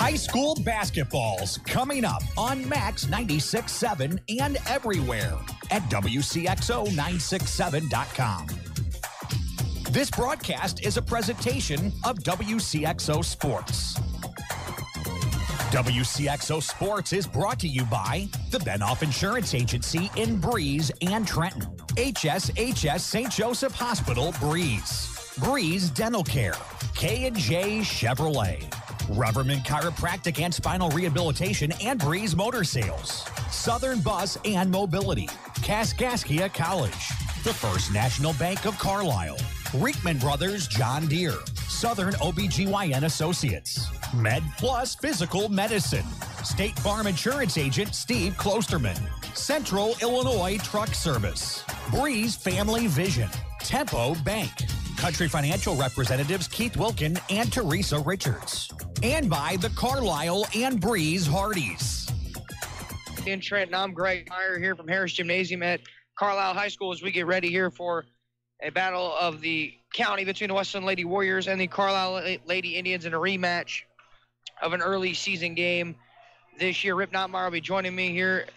High school basketball's coming up on Max 96.7 and everywhere at Wcxo967.com. This broadcast is a presentation of Wcxo Sports. Wcxo Sports is brought to you by the Benoff Insurance Agency in Breeze and Trenton, HSHS St. Joseph Hospital, Breeze Dental Care, K&J Chevrolet, Rubberman Chiropractic and Spinal Rehabilitation and Breeze Motor Sales, Southern Bus and Mobility, Kaskaskia College, the First National Bank of Carlyle, Reekman Brothers John Deere, Southern OBGYN Associates, Med Plus Physical Medicine, State Farm Insurance Agent Steve Klosterman, Central Illinois Truck Service, Breeze Family Vision, Tempo Bank, Country Financial Representatives Keith Wilkin and Teresa Richards, and by the Carlyle and Breeze Hardys. In Trenton, I'm Greg Meyer here from Harris Gymnasium at Carlyle High School as we get ready here for a battle of the county between the Wesclin Lady Warriors and the Carlyle Lady Indians in a rematch of an early season game this year. Rip Notmeyer will be joining me here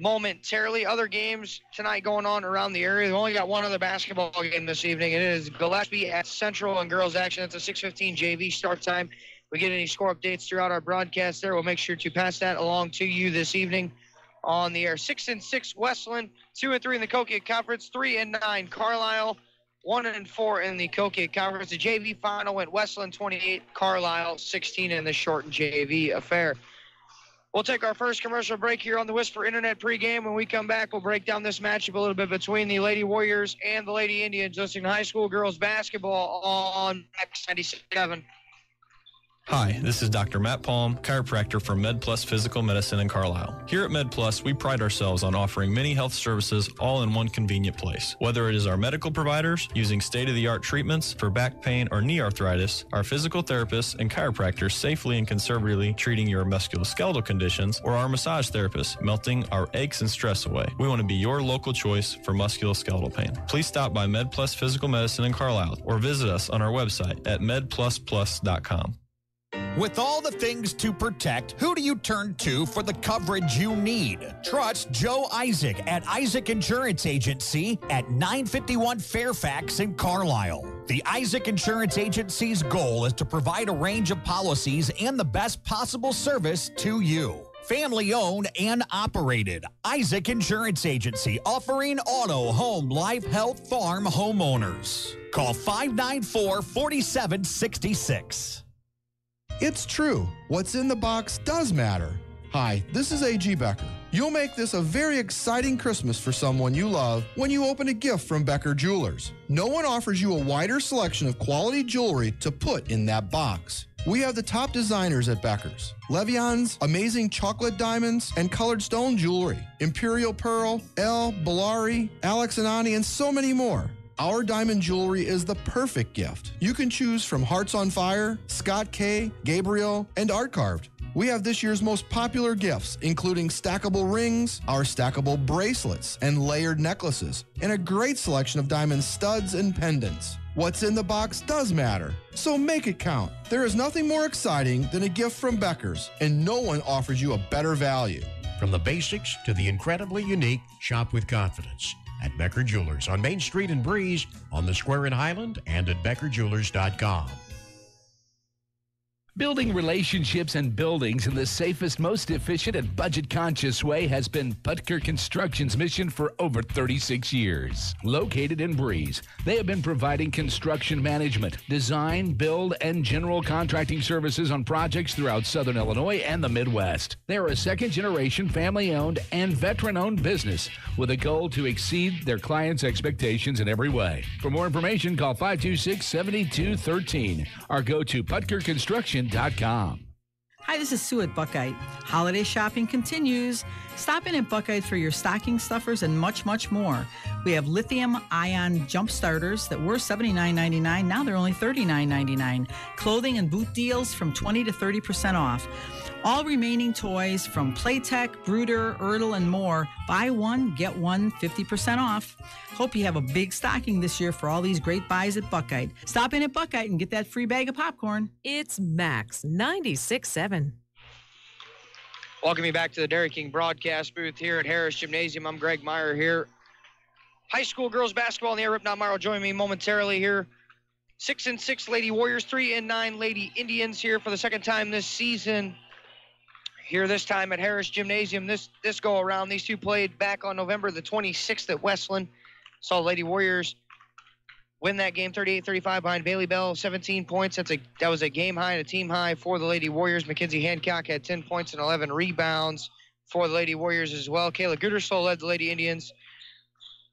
momentarily. Other games tonight going on around the area. We've only got one other basketball game this evening. It is Gillespie at Central and girls action. It's a 6:15 JV start time. We get any score updates throughout our broadcast there. We'll make sure to pass that along to you this evening on the air. 6-6 Wesclin, 2-3 in the Kokiak Conference, 3-9 Carlyle, 1-4 in the Kokiak Conference. The JV final went Wesclin 28, Carlyle 16 in the shortened JV affair. We'll take our first commercial break here on the Whisper Internet pregame. When we come back, we'll break down this matchup a little bit between the Lady Warriors and the Lady Indians, listening to high school girls basketball on Max 97. Hi, this is Dr. Matt Palm, chiropractor for Med Plus Physical Medicine in Carlisle. Here at Med Plus, we pride ourselves on offering many health services all in one convenient place. Whether it is our medical providers using state-of-the-art treatments for back pain or knee arthritis, our physical therapists and chiropractors safely and conservatively treating your musculoskeletal conditions, or our massage therapists melting our aches and stress away. We want to be your local choice for musculoskeletal pain. Please stop by Med Plus Physical Medicine in Carlisle or visit us on our website at medplusplus.com. With all the things to protect, who do you turn to for the coverage you need? Trust Joe Isaac at Isaac Insurance Agency at 951 Fairfax in Carlisle. The Isaac Insurance Agency's goal is to provide a range of policies and the best possible service to you. Family owned and operated. Isaac Insurance Agency offering auto, home, life, health, farm homeowners. Call 594-4766. It's true. What's in the box does matter. Hi, this is A.G. Becker. You'll make this a very exciting Christmas for someone you love when you open a gift from Becker Jewelers. No one offers you a wider selection of quality jewelry to put in that box. We have the top designers at Becker's. Levian's amazing chocolate diamonds and colored stone jewelry, Imperial Pearl, El, Bellari, Alex and Ani, and so many more. Our diamond jewelry is the perfect gift. You can choose from Hearts on Fire, Scott K, Gabriel, and Art Carved. We have this year's most popular gifts, including stackable rings, our stackable bracelets, and layered necklaces, and a great selection of diamond studs and pendants. What's in the box does matter, so make it count. There is nothing more exciting than a gift from Becker's, and no one offers you a better value. From the basics to the incredibly unique, shop with confidence at Becker Jewelers on Main Street in Breeze, on the Square in Highland, and at BeckerJewelers.com. Building relationships and buildings in the safest, most efficient, and budget-conscious way has been Putker Construction's mission for over 36 years. Located in Breeze, they have been providing construction management, design, build, and general contracting services on projects throughout Southern Illinois and the Midwest. They are a second-generation, family-owned, and veteran-owned business with a goal to exceed their clients' expectations in every way. For more information, call 526-7213 or go to PutkerConstruction.com. Hi, this is Sue at Buckeye. Holiday shopping continues. Stop in at Buckeye for your stocking stuffers and much, much more. We have lithium-ion jump starters that were $79.99. Now they're only $39.99. Clothing and boot deals from 20 to 30% off. All remaining toys from Playtech, Brooder, Ertl, and more. Buy one, get one, 50% off. Hope you have a big stocking this year for all these great buys at Buckeye. Stop in at Buckeye and get that free bag of popcorn. It's Max 96.7. Welcome you back to the Dairy King broadcast booth here at Harris Gymnasium. I'm Greg Meyer here. High school girls basketball in the air. Rip Meyer will join me momentarily here. 6-6 Lady Warriors, 3-9 Lady Indians here for the second time this season. Here this time at Harris Gymnasium. This go around, these two played back on November the 26th at Wesclin. Saw Lady Warriors win that game 38-35 behind Bailey Bell, 17 points. That was a game high and a team high for the Lady Warriors. Mackenzie Hancock had 10 points and 11 rebounds for the Lady Warriors as well. Kayla Gooderslow led the Lady Indians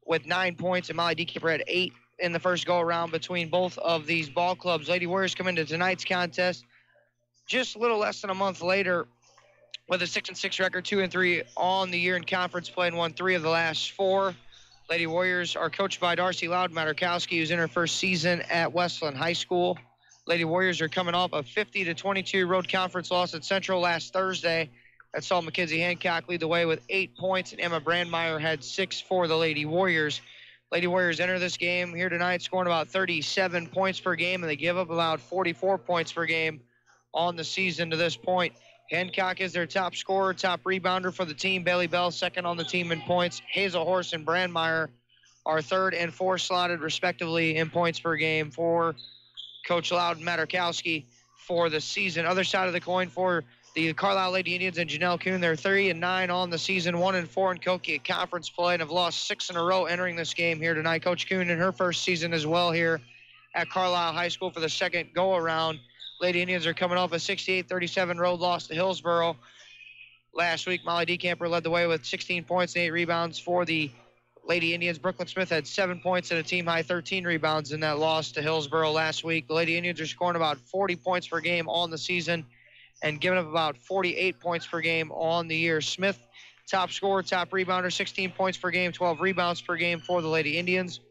with 9 points, and Molly Dekamper had 8 in the first go-around between both of these ball clubs. Lady Warriors come into tonight's contest just a little less than a month later with a 6-6 record, 2-3 on the year in conference play, and won 3 of the last 4. Lady Warriors are coached by Darcy Loudmatter-Kowski, who's in her first season at Wesclin High School. Lady Warriors are coming off a 50-22 road conference loss at Central last Thursday. That saw Mackenzie Hancock lead the way with 8 points, and Emma Brandmeier had 6 for the Lady Warriors. Lady Warriors enter this game here tonight scoring about 37 points per game, and they give up about 44 points per game on the season to this point. Hancock is their top scorer, top rebounder for the team. Bailey Bell second on the team in points. Hazel Horse and Brandmeier are third and fourth slotted respectively in points per game for Coach Loudmatter-Kowski for the season. Other side of the coin for the Carlyle Lady Indians and Janelle Kuhn. They're 3-9 on the season, 1-4 in Koki at conference play, and have lost 6 in a row entering this game here tonight. Coach Kuhn in her first season as well here at Carlyle High School for the second go-around. Lady Indians are coming off a 68-37 road loss to Hillsboro. Last week, Molly Dekamper led the way with 16 points and 8 rebounds for the Lady Indians. Brooklyn Smith had 7 points and a team-high 13 rebounds in that loss to Hillsboro last week. The Lady Indians are scoring about 40 points per game on the season and giving up about 48 points per game on the year. Smith, top scorer, top rebounder, 16 points per game, 12 rebounds per game for the Lady Indians.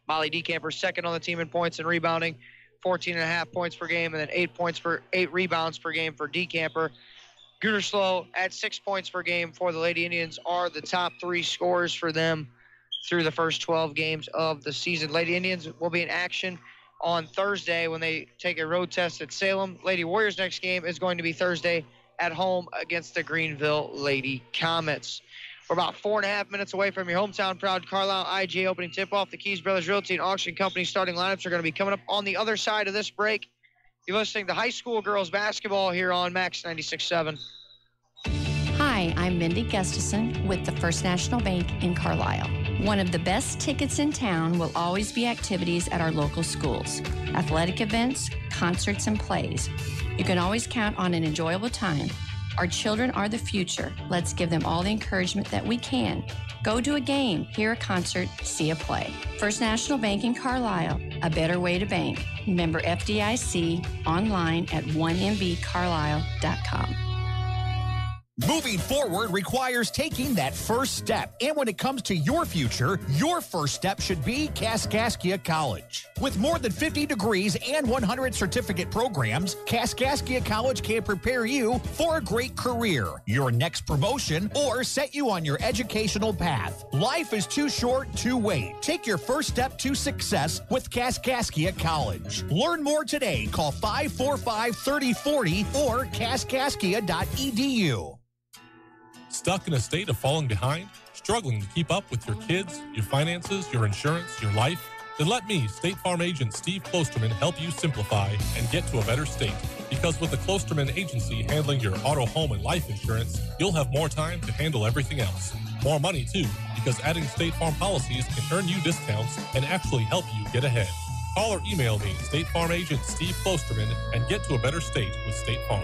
Molly Dekamper second on the team in points and rebounding, 14.5 points per game, and then 8 rebounds per game for Dekamper. Gooderslow at 6 points per game for the Lady Indians are the top 3 scorers for them through the first 12 games of the season. Lady Indians will be in action on Thursday when they take a road test at Salem. Lady Warriors' next game is going to be Thursday at home against the Greenville Lady Comets. We're about 4.5 minutes away from your hometown proud Carlisle IGA opening tip-off. The Keys Brothers Realty and Auction Company starting lineups are going to be coming up on the other side of this break. You're listening to high school girls basketball here on Max 96.7. Hi, I'm Mindy Gustafson with the First National Bank in Carlisle. One of the best tickets in town will always be activities at our local schools, athletic events, concerts, and plays. You can always count on an enjoyable time. Our children are the future. Let's give them all the encouragement that we can. Go to a game, hear a concert, see a play. First National Bank in Carlisle, a better way to bank. Member FDIC, online at 1mbcarlisle.com. Moving forward requires taking that first step. And when it comes to your future, your first step should be Kaskaskia College. With more than 50 degrees and 100 certificate programs, Kaskaskia College can prepare you for a great career, your next promotion, or set you on your educational path. Life is too short to wait. Take your first step to success with Kaskaskia College. Learn more today. Call 545-3040 or kaskaskia.edu. Stuck in a state of falling behind? Struggling to keep up with your kids, your finances, your insurance, your life? Then let me, State Farm agent Steve Klosterman, help you simplify and get to a better state. Because with the Klosterman Agency handling your auto, home, and life insurance, you'll have more time to handle everything else. More money, too, because adding State Farm policies can earn you discounts and actually help you get ahead. Call or email me, State Farm agent Steve Klosterman, and get to a better state with State Farm.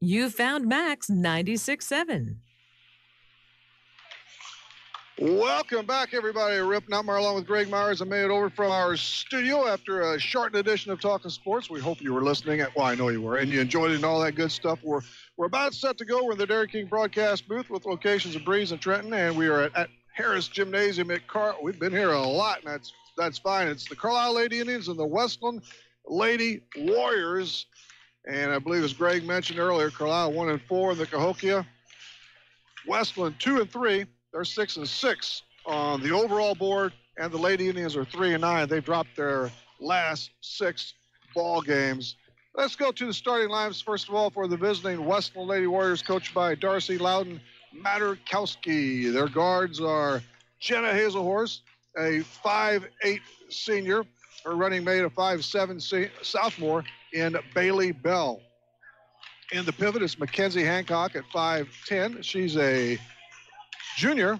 You found Max 96.7. Welcome back, everybody. Rip Nutmeyer along with Greg Myers. I made it over from our studio after a shortened edition of Talking Sports. We hope you were listening. Well, I know you were, and you enjoyed it and all that good stuff. We're about set to go. We're in the Dairy King broadcast booth with locations in Breeze and Trenton, and we are at Harris Gymnasium at We've been here a lot, and that's fine. It's the Carlyle Lady Indians and the Wesclin Lady Warriors. And I believe, as Greg mentioned earlier, Carlisle 1-4 in the Cahokia. Wesclin 2-3. They're 6-6 on the overall board, and the Lady Indians are 3-9. They've dropped their last 6 ball games. Let's go to the starting lineups, first of all, for the visiting Wesclin Lady Warriors, coached by Darcy Loudon Materkowski. Their guards are Jenna Hazelhorst, a 5'8" senior. Her running mate, a 5'7" sophomore, in Bailey Bell. In the pivot is Mackenzie Hancock at 5'10". She's a junior.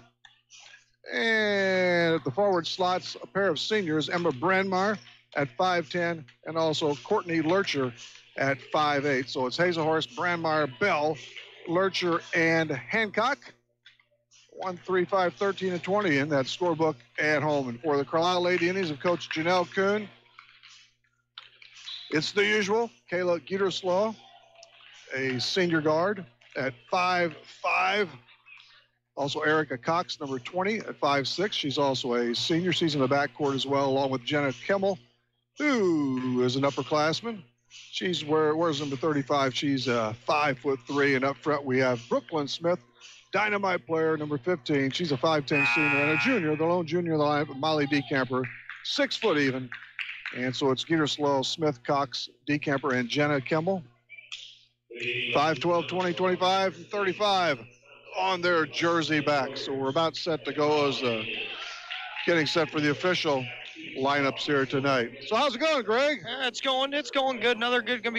And at the forward slots, a pair of seniors, Emma Brandmeier at 5'10", and also Courtney Lurcher at 5'8". So it's Hazelhorst, Brandmeier, Bell, Lurcher, and Hancock. 1, 3, 5, 13, and 20 in that scorebook at home. And for the Carlyle Lady Indians of Coach Janelle Kuhn, it's the usual. Kayla Gieterslaw, a senior guard at 5'5". Also Erica Cox, number 20 at 5'6". She's also a senior. She's in the backcourt as well, along with Jenna Kimmel, who is an upperclassman. She's where's number 35? She's 5'3". And up front we have Brooklyn Smith, dynamite player, number 15. She's a 5'10" senior and a junior, the lone junior in the lineup, Molly DeCamper, 6 foot even. And so it's Gieterslaw, Smith, Cox, DeCamper, and Jenna Kimmel. 5, 12, 20, 25, and 35 on their jersey back. So we're about set to go as getting set for the official lineups here tonight. So how's it going, Greg? It's going good.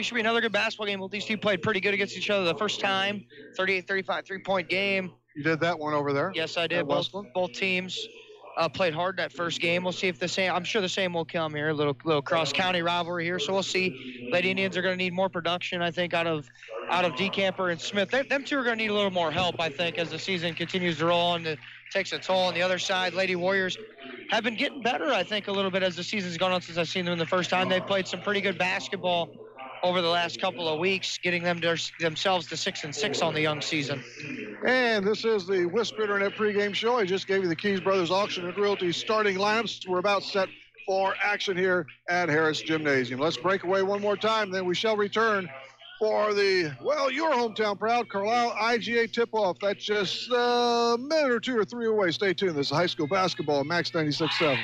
Should be another good basketball game. Well, these two played pretty good against each other the first time. 38-35 3-point game. You did that one over there? Yes, I did. Both teams played hard that first game. We'll see if I'm sure the same will come here. A little cross-county rivalry here. So we'll see. Lady Indians are going to need more production, I think, out of DeCamper and Smith. Them two are going to need a little more help, I think, as the season continues to roll on. It takes a toll on the other side. Lady Warriors have been getting better, I think, a little bit as the season's gone on since I've seen them the first time. They've played some pretty good basketball over the last couple of weeks, getting themselves to 6-6 on the young season. And this is the Whisper Internet pregame show. I just gave you the Keys Brothers Auction and Realty starting lineups. We're about set for action here at Harris Gymnasium. Let's break away one more time, then we shall return for your hometown proud Carlyle IGA tip-off. That's just a minute or 2 or 3 away. Stay tuned. This is high school basketball, Max 96.7.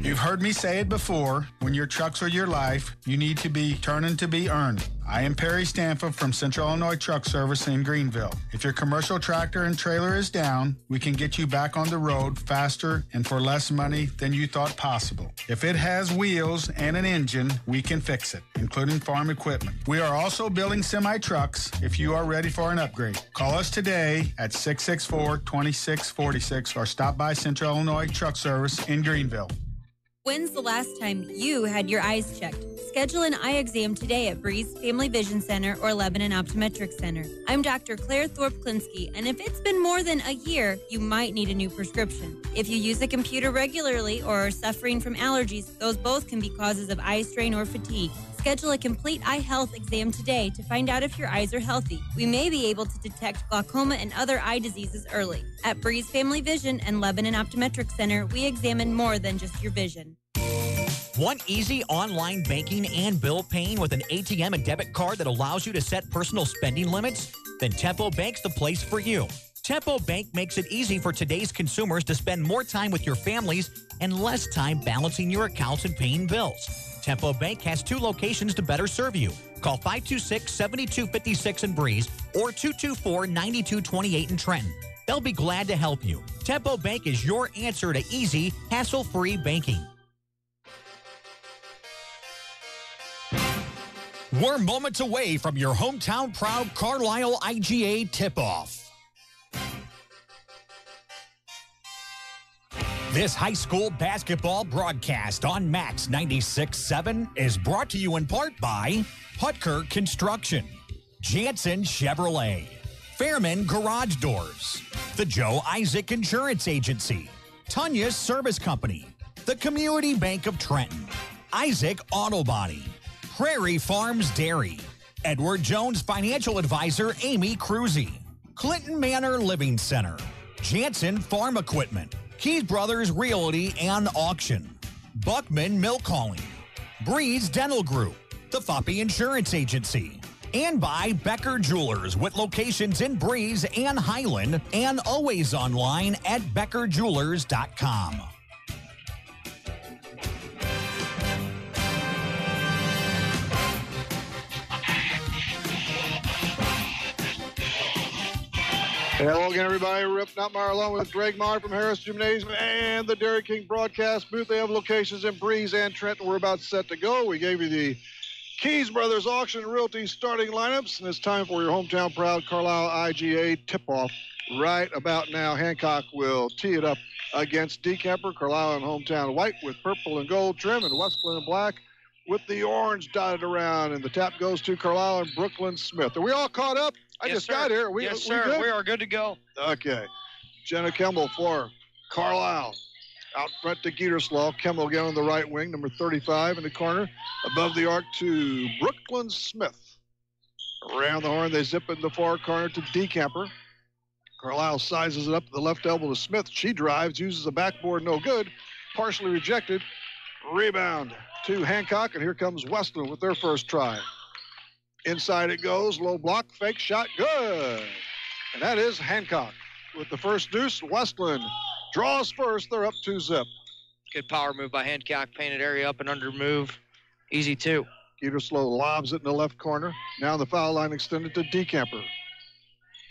You've heard me say it before. When your trucks are your life, you need to be turning to be earned. I am Perry Stanford from Central Illinois Truck Service in Greenville. If your commercial tractor and trailer is down, we can get you back on the road faster and for less money than you thought possible. If it has wheels and an engine, we can fix it, including farm equipment. We are also building semi-trucks if you are ready for an upgrade. Call us today at 664-2646 or stop by Central Illinois Truck Service in Greenville. When's the last time you had your eyes checked? Schedule an eye exam today at Breeze Family Vision Center or Lebanon Optometric Center. I'm Dr. Claire Thorpe-Klinsky, and if it's been more than a year, you might need a new prescription. If you use a computer regularly or are suffering from allergies, those both can be causes of eye strain or fatigue. Schedule a complete eye health exam today to find out if your eyes are healthy. We may be able to detect glaucoma and other eye diseases early. At Breeze Family Vision and Lebanon Optometric Center, we examine more than just your vision. Want easy online banking and bill paying with an ATM and debit card that allows you to set personal spending limits? Then Tempo Bank's the place for you. Tempo Bank makes it easy for today's consumers to spend more time with your families and less time balancing your accounts and paying bills. Tempo Bank has 2 locations to better serve you. Call 526-7256 in Breeze or 224-9228 in Trenton. They'll be glad to help you. Tempo Bank is your answer to easy, hassle-free banking. We're moments away from your hometown proud Carlyle IGA tip-off. This high school basketball broadcast on Max 96.7 is brought to you in part by Putker Construction, Jansen Chevrolet, Fairman Garage Doors, the Joe Isaac Insurance Agency, Tunya's Service Company, the Community Bank of Trenton, Isaac Auto Body, Prairie Farms Dairy, Edward Jones Financial Advisor Amy Cruzy, Clinton Manor Living Center, Jansen Farm Equipment, Keys Brothers Realty and Auction, Buckman Milk Hauling, Breeze Dental Group, the Foppy Insurance Agency, and by Becker Jewelers with locations in Breeze and Highland and always online at beckerjewelers.com. Hello again, everybody. Rip Nutmeyer along with Greg Meyer from Harris Gymnasium and the Dairy King broadcast booth. They have locations in Breeze and Trenton. We're about set to go. We gave you the Keys Brothers Auction and Realty starting lineups, and it's time for your hometown proud Carlyle IGA tip-off right about now. Hancock will tee it up against Decamper. Carlyle in hometown white with purple and gold trim, and Wesclin in black with the orange dotted around. And the tap goes to Carlyle and Brooklyn Smith. Are we all caught up? I just got here. Yes, sir. We are good to go. Okay. Jenna Kemmel for Carlyle. Out front to Geeterslow. Kemmel again on the right wing, number 35 in the corner. Above the arc to Brooklyn Smith. Around the horn, they zip in the far corner to Decamper. Carlyle sizes it up to the left elbow to Smith. She drives, uses the backboard, no good. Partially rejected. Rebound to Hancock, and here comes Wesclin with their first try. Inside it goes, low block, fake shot, good. And that is Hancock with the first deuce. Wesclin draws first, they're up 2-zip. Good power move by Hancock, painted area up and under move. Easy two. Geeterslow lobs it in the left corner. Now the foul line extended to Decamper.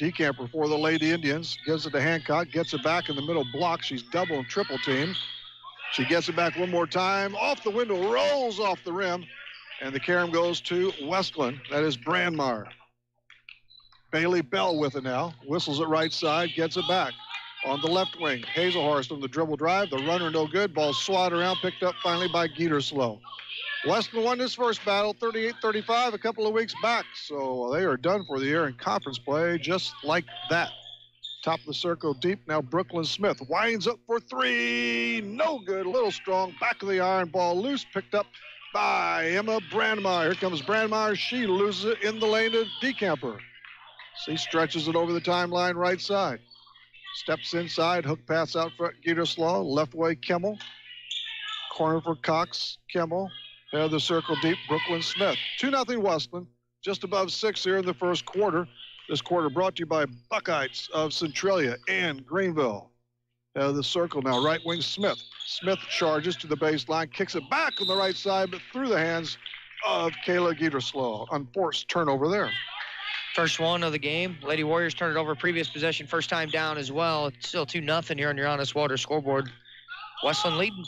Decamper for the Lady Indians, gives it to Hancock, gets it back in the middle block. She's double and triple teamed. She gets it back one more time, off the window, rolls off the rim. And the carom goes to Wesclin. That is Brandmeier. Bailey Bell with it now. Whistles it right side, gets it back. On the left wing, Hazelhorst on the dribble drive. The runner no good. Ball swatted around, picked up finally by Geeterslow. Wesclin won this first battle, 38-35, a couple of weeks back. So they are done for the year in conference play, just like that. Top of the circle deep. Now Brooklyn Smith winds up for three. No good. A little strong. Back of the iron. Ball loose. Picked up by Emma Brandmeier. Here comes Brandmeier. She loses it in the lane to Decamper. She stretches it over the timeline right side. Steps inside. Hook pass out front. Geeterslow. Left way Kemmel. Corner for Cox. Kemmel. Head of the circle deep. Brooklyn Smith. 2-0 Wesclin. Just above 6 here in the first quarter. This quarter brought to you by Buckeyes of Centralia and Greenville. Head of the circle now. Right wing Smith. Smith charges to the baseline, kicks it back on the right side, but through the hands of Kayla Geeterslow. Unforced turnover there. First one of the game. Lady Warriors turned it over previous possession, first time down as well. It's still 2-0 here on your Honest Water scoreboard. Wesclin leading.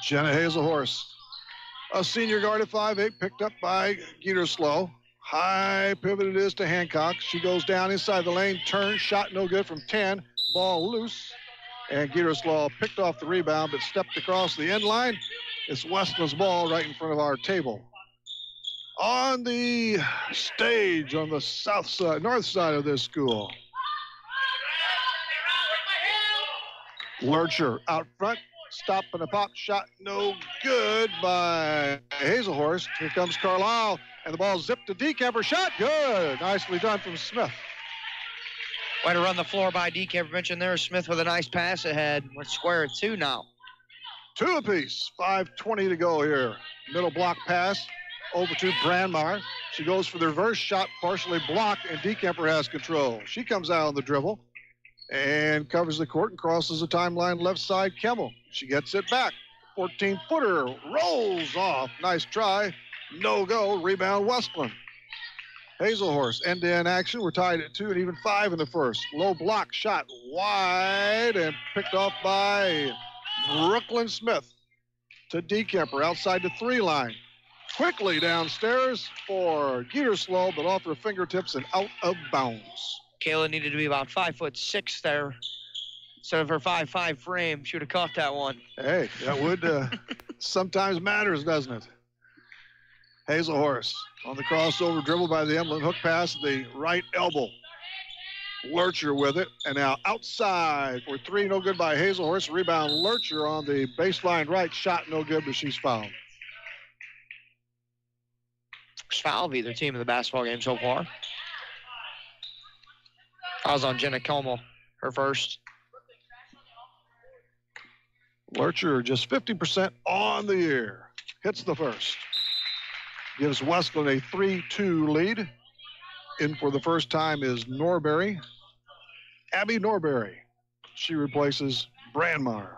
Jenna Hazelhorst, a senior guard at 5'8", picked up by Geeterslow. High pivot it is to Hancock. She goes down inside the lane, turns, shot no good from 10. Ball loose. And Geeterslow picked off the rebound, but stepped across the end line. It's Wesclin's ball right in front of our table. On the stage on the south side, north side of this school. Lurcher out front. Stop and a pop shot, no good by Hazelhorst. Here comes Carlyle, and the ball zipped to Decamper. Shot, good. Nicely done from Smith. Way to run the floor by Decamper. Mentioned there, Smith with a nice pass ahead. We're square at 2 now. 2 apiece. 5:20 to go here. Middle block pass over to Brandmeier. She goes for the reverse shot, partially blocked, and Decamper has control. She comes out on the dribble and covers the court and crosses the timeline left side. Kemmel. She gets it back. 14-footer rolls off. Nice try. No go. Rebound Wesclin. Hazelhorst end-to-end action. We're tied at 2 and even 5 in the first. Low block shot wide and picked off by Brooklyn Smith to Decamper outside the 3 line. Quickly downstairs for Geeterslow, but off her fingertips and out of bounds. Kayla needed to be about 5'6" there. Instead of her 5'5" frame, she would have caught that one. Hey, that would sometimes matters, doesn't it? Hazelhorst on the crossover dribble by the Emblem. Hook pass the right elbow. Lurcher with it. And now outside for 3. No good by Hazelhorst. Rebound Lurcher on the baseline right. Shot no good, but she's fouled. First foul of either team in the basketball game so far. Fouls on Jenna Kemmel, her first. Lurcher just 50% on the year. Hits the first. Gives Wesclin a 3-2 lead. In for the first time is Norbury. Abby Norbury. She replaces Brandmeier.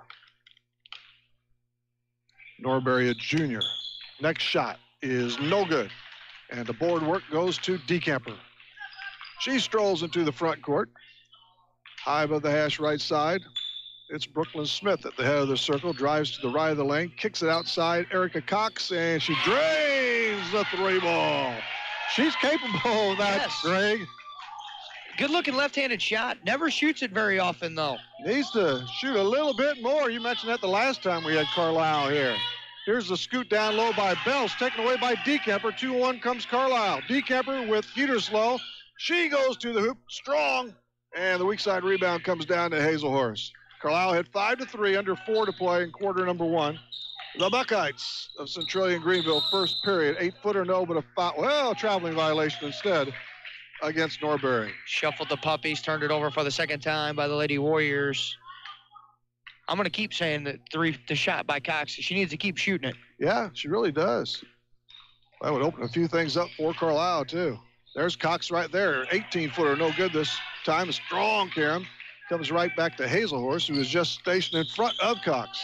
Norbury, a junior. Next shot is no good. And the board work goes to Decamper. She strolls into the front court. High above the hash right side. It's Brooklyn Smith at the head of the circle, drives to the right of the lane, kicks it outside. Erica Cox, and she drains the 3-ball. She's capable of that, yes. Greg. Good-looking left-handed shot. Never shoots it very often, though. Needs to shoot a little bit more. You mentioned that the last time we had Carlyle here. Here's the scoot down low by Bells, taken away by Decamper. 2-1 comes Carlyle. Decamper with Peterslow. She goes to the hoop, strong, and the weak side rebound comes down to Hazelhorse. Carlyle hit 5-3, under 4 to play in quarter number 1. The Buckeyes of Centralia and Greenville, first period, 8-footer no, but a foul. Well, traveling violation instead against Norbury. Shuffled the puppies, turned it over for the second time by the Lady Warriors. I'm going to keep saying that the shot by Cox. She needs to keep shooting it. Yeah, she really does. That would open a few things up for Carlyle, too. There's Cox right there. 18-footer, no good this time. A strong Karen. Comes right back to Hazelhorse, who is just stationed in front of Cox.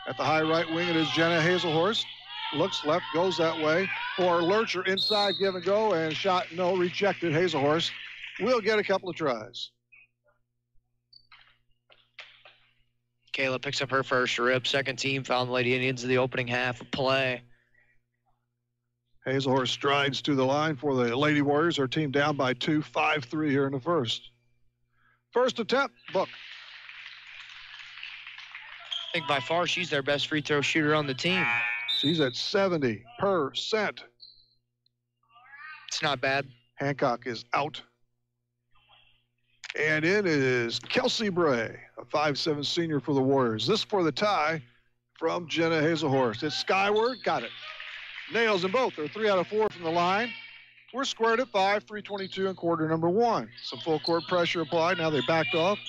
At the high right wing, it is Jenna Hazelhorse. Looks left, goes that way. For Lurcher, inside, give and go, and shot no, rejected. Hazelhorse will get a couple of tries. Kayla picks up her first rib. Second team found the Lady Indians in the opening half of play. Hazelhorse strides to the line for the Lady Warriors. Our team down by 2, 5-3 here in the first. First attempt, Book. I think by far she's their best free throw shooter on the team. She's at 70%. It's not bad. Hancock is out. And it is Kelsey Bray, a 5'7" senior for the Warriors. This for the tie from Jenna Hazelhorse. It's skyward, got it. Nails them both. They're 3 out of 4 from the line. We're squared at 5, 3:22 in quarter number 1. Some full court pressure applied. Now they backed off.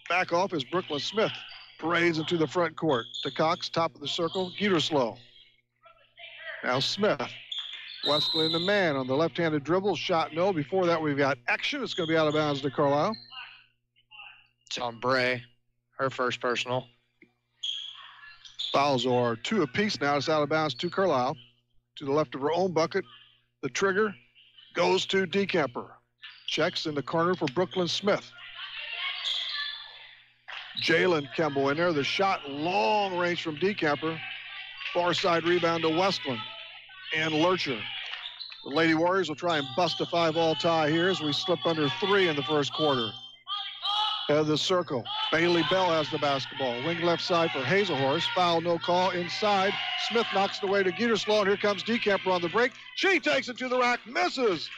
Back off is Brooklyn Smith. Parades into the front court. To Cox, top of the circle, Geterslow. Now Smith. Wesclin the man on the left-handed dribble. Shot no. Before that, we've got action. It's going to be out of bounds to Carlyle. It's on Bray. Her first personal. Fouls are 2 apiece now. It's out of bounds to Carlyle. To the left of her own bucket. The trigger goes to Decamper. Checks in the corner for Brooklyn Smith. Jalen Kemble in there. The shot long range from Decamper. Far side rebound to Wesclin and Lurcher. The Lady Warriors will try and bust a 5-all tie here as we slip under 3 in the first quarter. Head of the circle. Bailey Bell has the basketball. Wing left side for Hazelhorse. Foul, no call. Inside. Smith knocks it away to Geterslow, and here comes Decamper on the break. She takes it to the rack. Misses.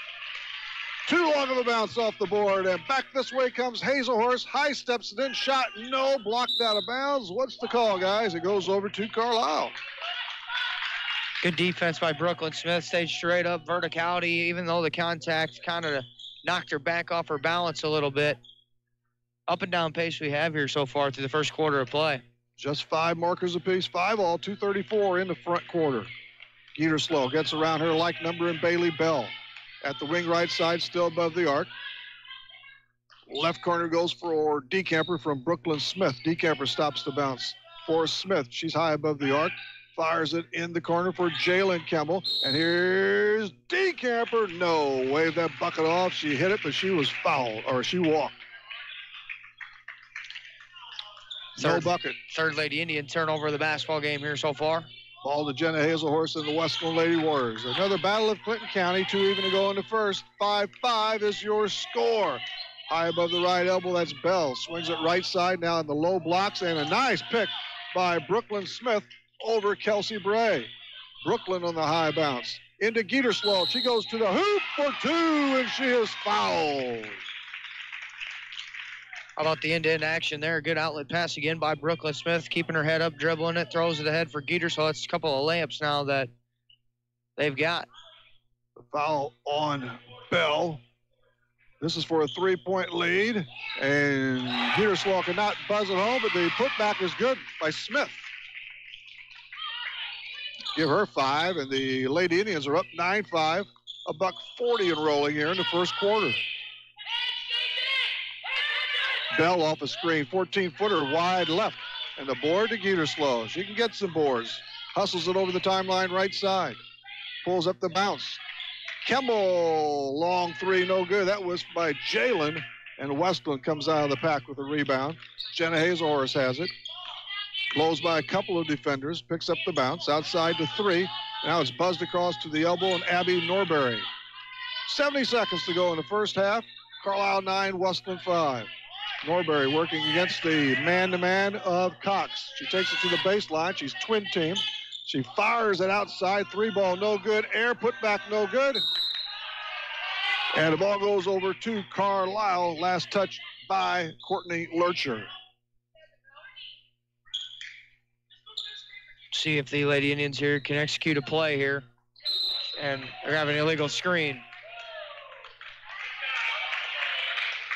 Too long of a bounce off the board, and back this way comes Hazelhorse. High steps it in. Shot, no. Blocked out of bounds. What's the call, guys? It goes over to Carlyle. Good defense by Brooklyn Smith. Stayed straight up, verticality, even though the contact kind of knocked her back off her balance a little bit. Up and down pace we have here so far through the first quarter of play. Just 5 markers apiece, 5-all, 2:34 in the front quarter. Geterslow gets around her like number in Bailey Bell. At the wing right side, still above the arc. Left corner goes for Decamper from Brooklyn Smith. Decamper stops the bounce for Smith. She's high above the arc. Fires it in the corner for Jalen Kemble. And here's Decamper. No, wave that bucket off. She hit it, but she was fouled, or she walked. No bucket. Third Lady Indian turnover of the basketball game here so far. Ball to Jenna Hazelhorse and the Wesclin Lady Warriors. Another battle of Clinton County, 2 even to go in the first. 5-5 is your score. High above the right elbow, that's Bell. Swings it right side now in the low blocks, and a nice pick by Brooklyn Smith over Kelsey Bray. Brooklyn on the high bounce. Into Geterslow. She goes to the hoop for 2, and she is fouled. How about the end-to-end action there? Good outlet pass again by Brooklyn Smith, keeping her head up, dribbling it, throws it ahead for Geter. So that's a couple of layups now that they've got. The foul on Bell. This is for a 3-point lead, and Geterslow cannot buzz it home, but the putback is good by Smith. Give her 5, and the Lady Indians are up 9-5. $140 and rolling here in the first quarter. Bell off a screen, 14-footer wide left, and the board to Geterslow. She can get some boards. Hustles it over the timeline right side. Pulls up the bounce. Kemble, long 3, no good. That was by Jalen, and Wesclin comes out of the pack with a rebound. Jenna Hazelhorst has it. Closed by a couple of defenders, picks up the bounce, outside to 3. Now it's buzzed across to the elbow, and Abby Norbury. 70 seconds to go in the first half. Carlyle 9, Wesclin 5. Norbury working against the man-to-man of Cox. She takes it to the baseline. She's twin team. She fires it outside. 3-ball, no good. Air put back, no good. And the ball goes over to Carlyle. Last touch by Courtney Lurcher. See if the Lady Indians here can execute a play here. And they're having an illegal screen.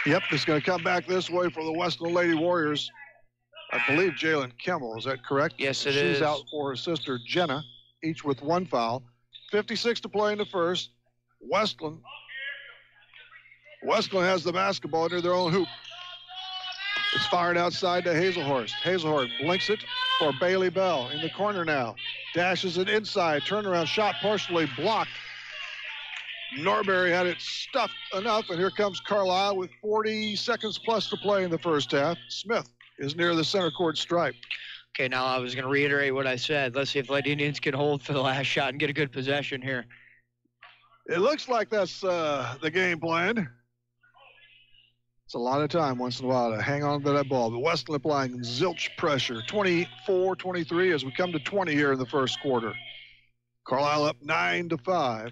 Yep, it's going to come back this way for the Wesclin Lady Warriors. I believe Jalen Kimmel, is that correct? Yes, it is. She's out for her sister, Jenna, each with 1 foul. 56 to play in the first. Wesclin has the basketball near their own hoop. It's fired outside to Hazelhorst. Hazelhorst blinks it for Bailey Bell in the corner now. Dashes it inside. Turnaround shot partially blocked. Norbury had it stuffed enough, and here comes Carlyle with 40 seconds plus to play in the first half. Smith is near the center court stripe. Okay, now I was going to reiterate what I said. Let's see if Lady Indians can hold for the last shot and get a good possession here. It looks like that's the game plan. It's a lot of time once in a while to hang on to that ball. But Wesclin applying zilch pressure. 24-23 as we come to 20 here in the first quarter. Carlyle up 9-5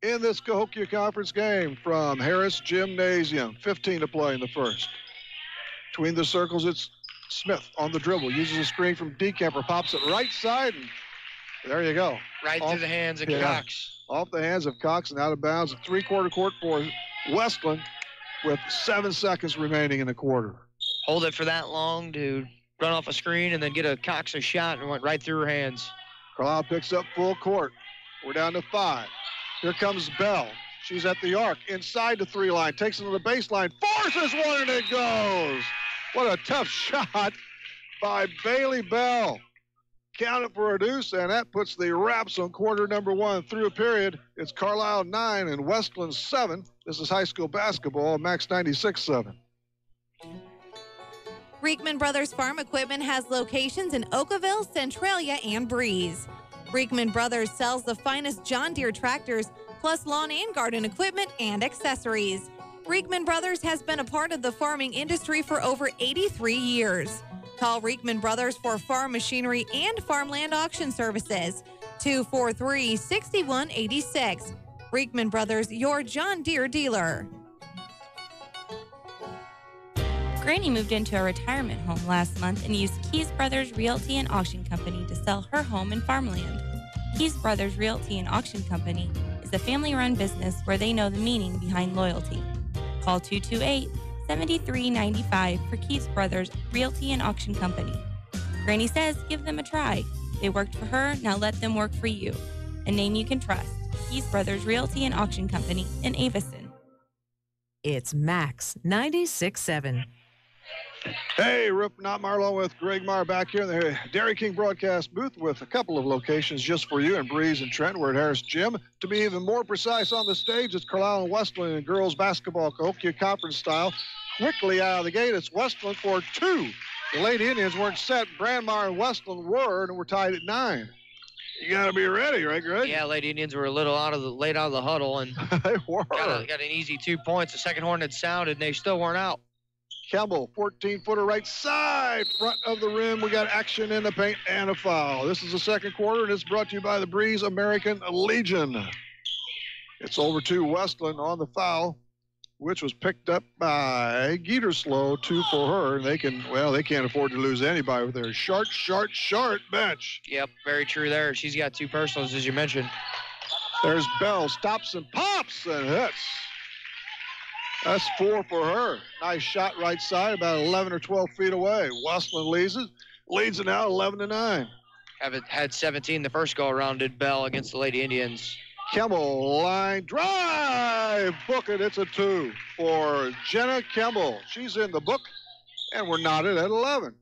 in this Cahokia Conference game from Harris Gymnasium. 15 to play in the first. Between the circles, it's Smith on the dribble. Uses a screen from Decamper. Pops it right side, and there you go. Right through the hands of Cox. Off the hands of Cox and out of bounds. A 3-quarter court for Wesclin with 7 seconds remaining in the quarter. Hold it for that long to run off a screen and then get a Cox a shot and went right through her hands. Carlyle picks up full court. We're down to 5. Here comes Bell. She's at the arc, inside the 3 line, takes it to the baseline, forces one, and it goes. What a tough shot by Bailey Bell. Count it for a deuce, and that puts the wraps on quarter number 1 through a period. It's Carlyle 9 and Wesclin 7. This is high school basketball, Max 96-7. Reekman Brothers Farm Equipment has locations in Oakville, Centralia, and Breeze. Reekman Brothers sells the finest John Deere tractors, plus lawn and garden equipment and accessories. Reekman Brothers has been a part of the farming industry for over 83 years. Call Reekman Brothers for farm machinery and farmland auction services. 243-6186. Reekman Brothers, your John Deere dealer. Granny moved into a retirement home last month and used Keys Brothers Realty and Auction Company to sell her home and farmland. Keys Brothers Realty and Auction Company is a family-run business where they know the meaning behind loyalty. Call 228-7395 for Keys Brothers Realty and Auction Company. Granny says give them a try. They worked for her, now let them work for you. A name you can trust. Keys Brothers Realty and Auction Company in Avison. It's Max 96.7. Hey, Rip Marlowe with Greg Meyer back here in the Dairy King broadcast booth with a couple of locations just for you in Breeze and Trent. We're at Harris Gym. To be even more precise on the stage, it's Carlyle and Wesclin in girls basketball, Cahokia Conference style. Quickly out of the gate, it's Wesclin for 2. The Lady Indians weren't set. Brandmeier and Wesclin were, and we're tied at 9. You got to be ready, right, Greg? Yeah, Lady Indians were a little late out of the huddle, and they were. Got an easy 2 points. The second horn had sounded, and they still weren't out. Campbell, 14-footer right side, front of the rim. We got action in the paint and a foul. This is the second quarter, and it's brought to you by the Breeze American Legion. It's over to Wesclin on the foul, which was picked up by Geeterslow, 2 for her. And they can't afford to lose anybody with their short bench. Yep, very true there. She's got 2 personals, as you mentioned. There's Bell, stops and pops and hits. That's 4 for her. Nice shot right side, about 11 or 12 feet away. Wesclin leads it now 11-9. Had 17 the first go-around, did Bell against the Lady Indians. Kimball, line drive, book it. It's a 2 for Jenna Kimball. She's in the book, and we're knotted at 11.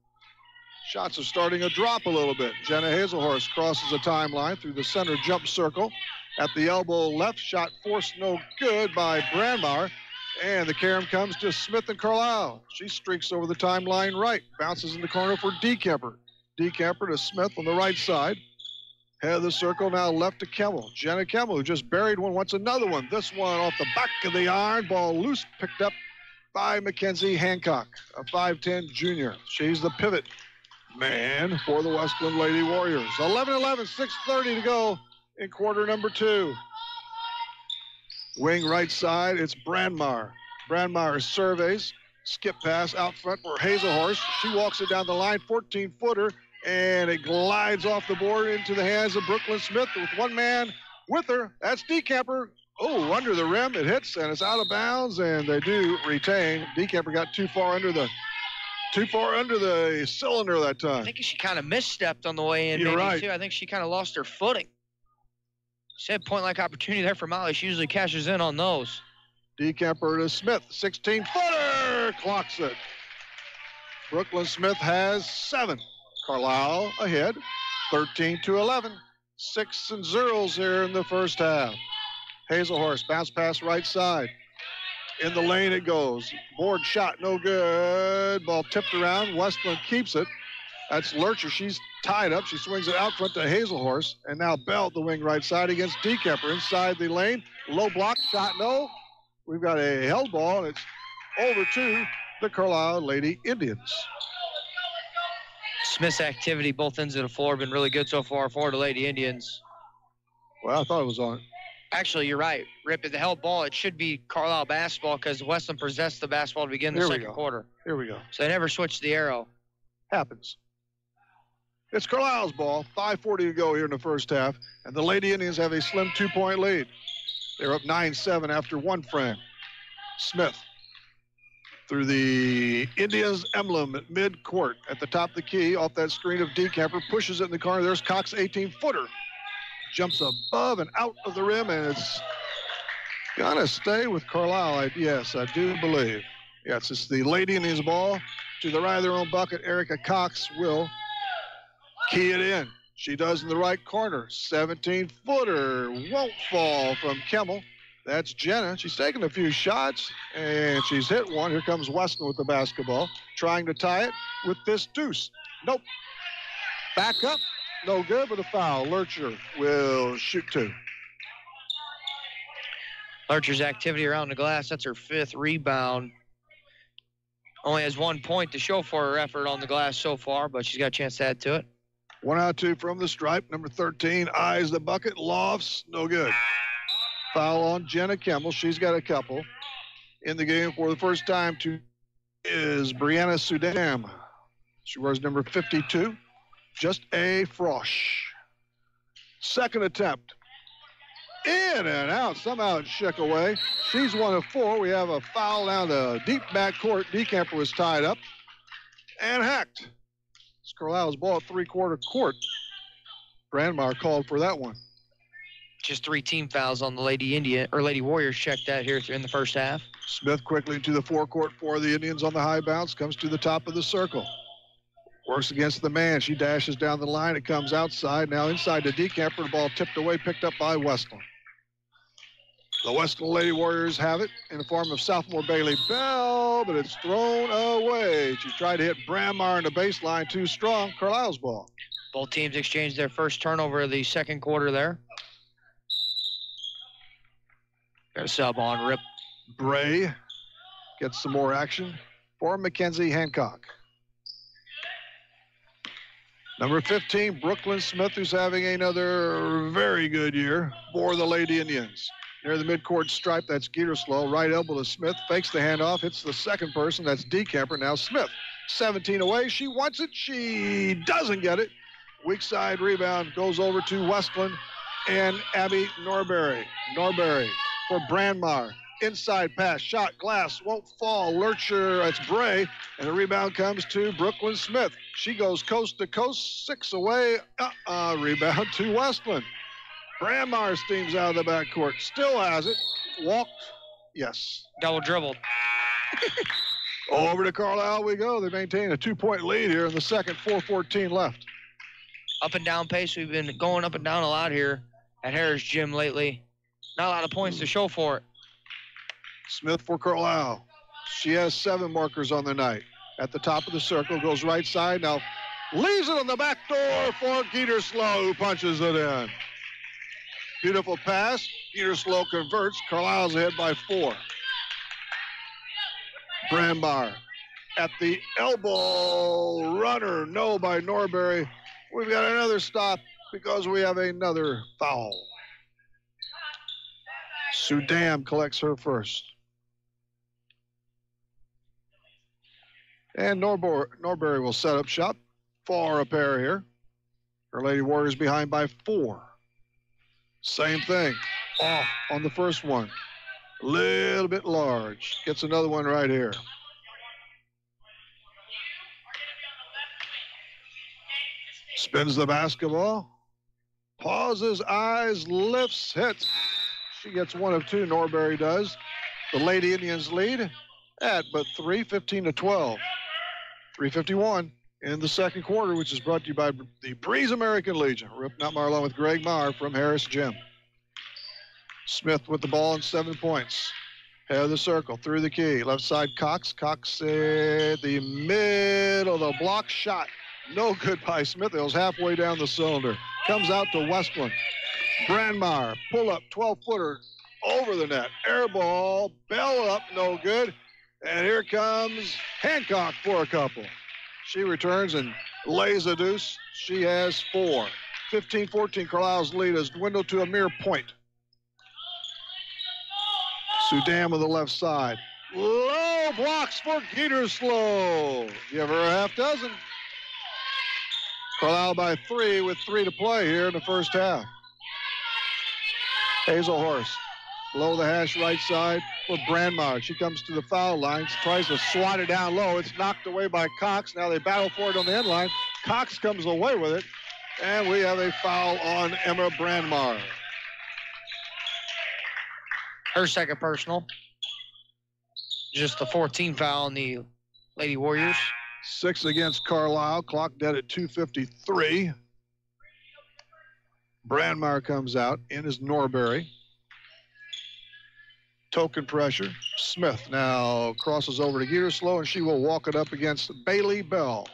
Shots are starting to drop a little bit. Jenna Hazelhorst crosses the timeline through the center jump circle. At the elbow left, shot forced no good by Brandmeier. And the carom comes to Smith and Carlyle. She streaks over the timeline right. Bounces in the corner for Decamper. Decamper to Smith on the right side. Head of the circle now left to Kemmel. Jenna Kemmel, who just buried one, wants another one. This one off the back of the iron. Ball loose, picked up by Mackenzie Hancock, a 5'10 junior. She's the pivot man for the Wesclin Lady Warriors. 11-11, 6:30 to go in quarter number 2. Wing right side, it's Brandmeier. Brandmeier surveys, skip pass out front for Hazelhorst. She walks it down the line, 14-footer, and it glides off the board into the hands of Brooklyn Smith with one man with her. That's Decamper. Oh, under the rim, it hits, and it's out of bounds, and they do retain. Decamper got too far under the cylinder that time. I think she kind of misstepped on the way in. You're maybe right. Too. I think she kind of lost her footing. She had point-like opportunity there for Molly. She usually cashes in on those. Decamper to Smith, 16-footer, clocks it. Brooklyn Smith has 7. Carlyle ahead, 13-11. 6-0 here in the first half. Hazelhorst, bounce pass right side. In the lane it goes. Board shot, no good. Ball tipped around. Wesclin keeps it. That's Lurcher. She's tied up. She swings it out front to Hazelhorst. And now Bell, the wing right side against Decamper. Inside the lane. Low block, shot, no. We've got a held ball, and it's over to the Carlyle Lady Indians. Smith's activity, both ends of the floor, been really good so far for the Lady Indians. Well, I thought it was on. Actually, you're right. Rip, at the held ball, it should be Carlyle basketball because Wesclin possessed the basketball to begin the second quarter. Here we go. So they never switched the arrow. Happens. It's Carlisle's ball. 5:40 to go here in the first half. And the Lady Indians have a slim 2-point lead. They're up 9-7 after one frame. Smith through the Indians emblem at mid-court at the top of the key off that screen of Decamper. Pushes it in the corner. There's Cox, 18-footer. Jumps above and out of the rim, and it's going to stay with Carlyle. Yes, I do believe. Yes, it's the Lady Indians ball to the right of their own bucket. Erica Cox will key it in. She does in the right corner. 17-footer. Won't fall from Kemmel. That's Jenna. She's taken a few shots, and she's hit one. Here comes Weston with the basketball, trying to tie it with this deuce. Nope. Back up. No good, but a foul. Lurcher will shoot 2. Lurcher's activity around the glass, that's her 5th rebound. Only has 1 point to show for her effort on the glass so far, but she's got a chance to add to it. 1 out, 2 from the stripe. Number 13 eyes the bucket, lofts, no good. Foul on Jenna Kemmel. She's got a couple. In the game for the first time is Brianna Sudam. She wears number 52. Just a frosh. Second attempt. In and out. Somehow it shook away. She's 1 of 4. We have a foul down the deep back court. Decamper was tied up and hacked. It's Carlisle's ball at 3-quarter court. Brandmeier called for that one. Just 3 team fouls on the Lady Warriors. Checked that here in the first half. Smith quickly to the forecourt for the Indians on the high bounce. Comes to the top of the circle. Works against the man. She dashes down the line. It comes outside. Now inside to Decamper. The ball tipped away, picked up by Wesclin. The Wesclin Lady Warriors have it in the form of sophomore Bailey Bell, but it's thrown away. She tried to hit Brandmeier in the baseline, too strong. Carlisle's ball. Both teams exchanged their first turnover of the second quarter there. Got a sub on Rip. Bray gets some more action for Mackenzie Hancock. Number 15, Brooklyn Smith, who's having another very good year for the Lady Indians. Near the midcourt stripe, that's Geterslow. Right elbow to Smith, fakes the handoff, hits the second person, that's Decamper. Now Smith, 17 away. She wants it. She doesn't get it. Weak side rebound goes over to Wesclin and Abby Norberry. Norberry for Brandmeier. Inside pass, shot, glass, won't fall. Lurcher, it's Bray, and the rebound comes to Brooklyn Smith. She goes coast to coast, 6 away. Rebound to Wesclin. Brandmeier steams out of the backcourt, still has it. Walked, yes. Double dribbled. Over to Carlyle we go. They maintain a 2-point lead here in the second, 4:14 left. Up and down pace. We've been going up and down a lot here at Harris Gym lately. Not a lot of points to show for it. Smith for Carlyle. She has 7 markers on the night. At the top of the circle, goes right side. Now leaves it on the back door for Geterslow, who punches it in. Beautiful pass. Geterslow converts. Carlisle's ahead by 4. Brandmeier at the elbow. Runner, no by Norbury. We've got another stop because we have another foul. Sudam collects her first. And Norbury will set up shop for a pair here. Her Lady Warriors behind by 4. Same thing. Off on the first one. A little bit large. Gets another one right here. Spins the basketball. Pauses, eyes, lifts, hits. She gets 1 of 2, Norbury does. The Lady Indians lead at but 3, 15-12. 3:51 in the second quarter, which is brought to you by the Breeze American Legion. Rip Nutmeyer along with Greg Meyer from Harris Gym. Smith with the ball and 7 points. Head of the circle, through the key. Left side, Cox. Cox at the middle. The block shot. No good by Smith. It was halfway down the cylinder. Comes out to Wesclin. Brandmeier, pull up, 12-footer over the net. Air ball, bell up, no good. And here comes Hancock for a couple. She returns and lays a deuce. She has 4. 15-14, Carlisle's lead is dwindled to a mere point. Sudam on the left side. Low blocks for Geterslow. Give her a half dozen. Carlyle by 3 with 3 to play here in the first half. Hazelhorst below the hash right side for Brandmeier. She comes to the foul line, tries to swat it down low. It's knocked away by Cox. Now they battle for it on the end line. Cox comes away with it, and we have a foul on Emma Brandmeier. Her second personal. Just the 14th foul on the Lady Warriors. 6 against Carlyle. Clock dead at 2:53. Brandmeier comes out. In is Norbury. Token pressure. Smith now crosses over to Geterslow, and she will walk it up against Bailey Bell.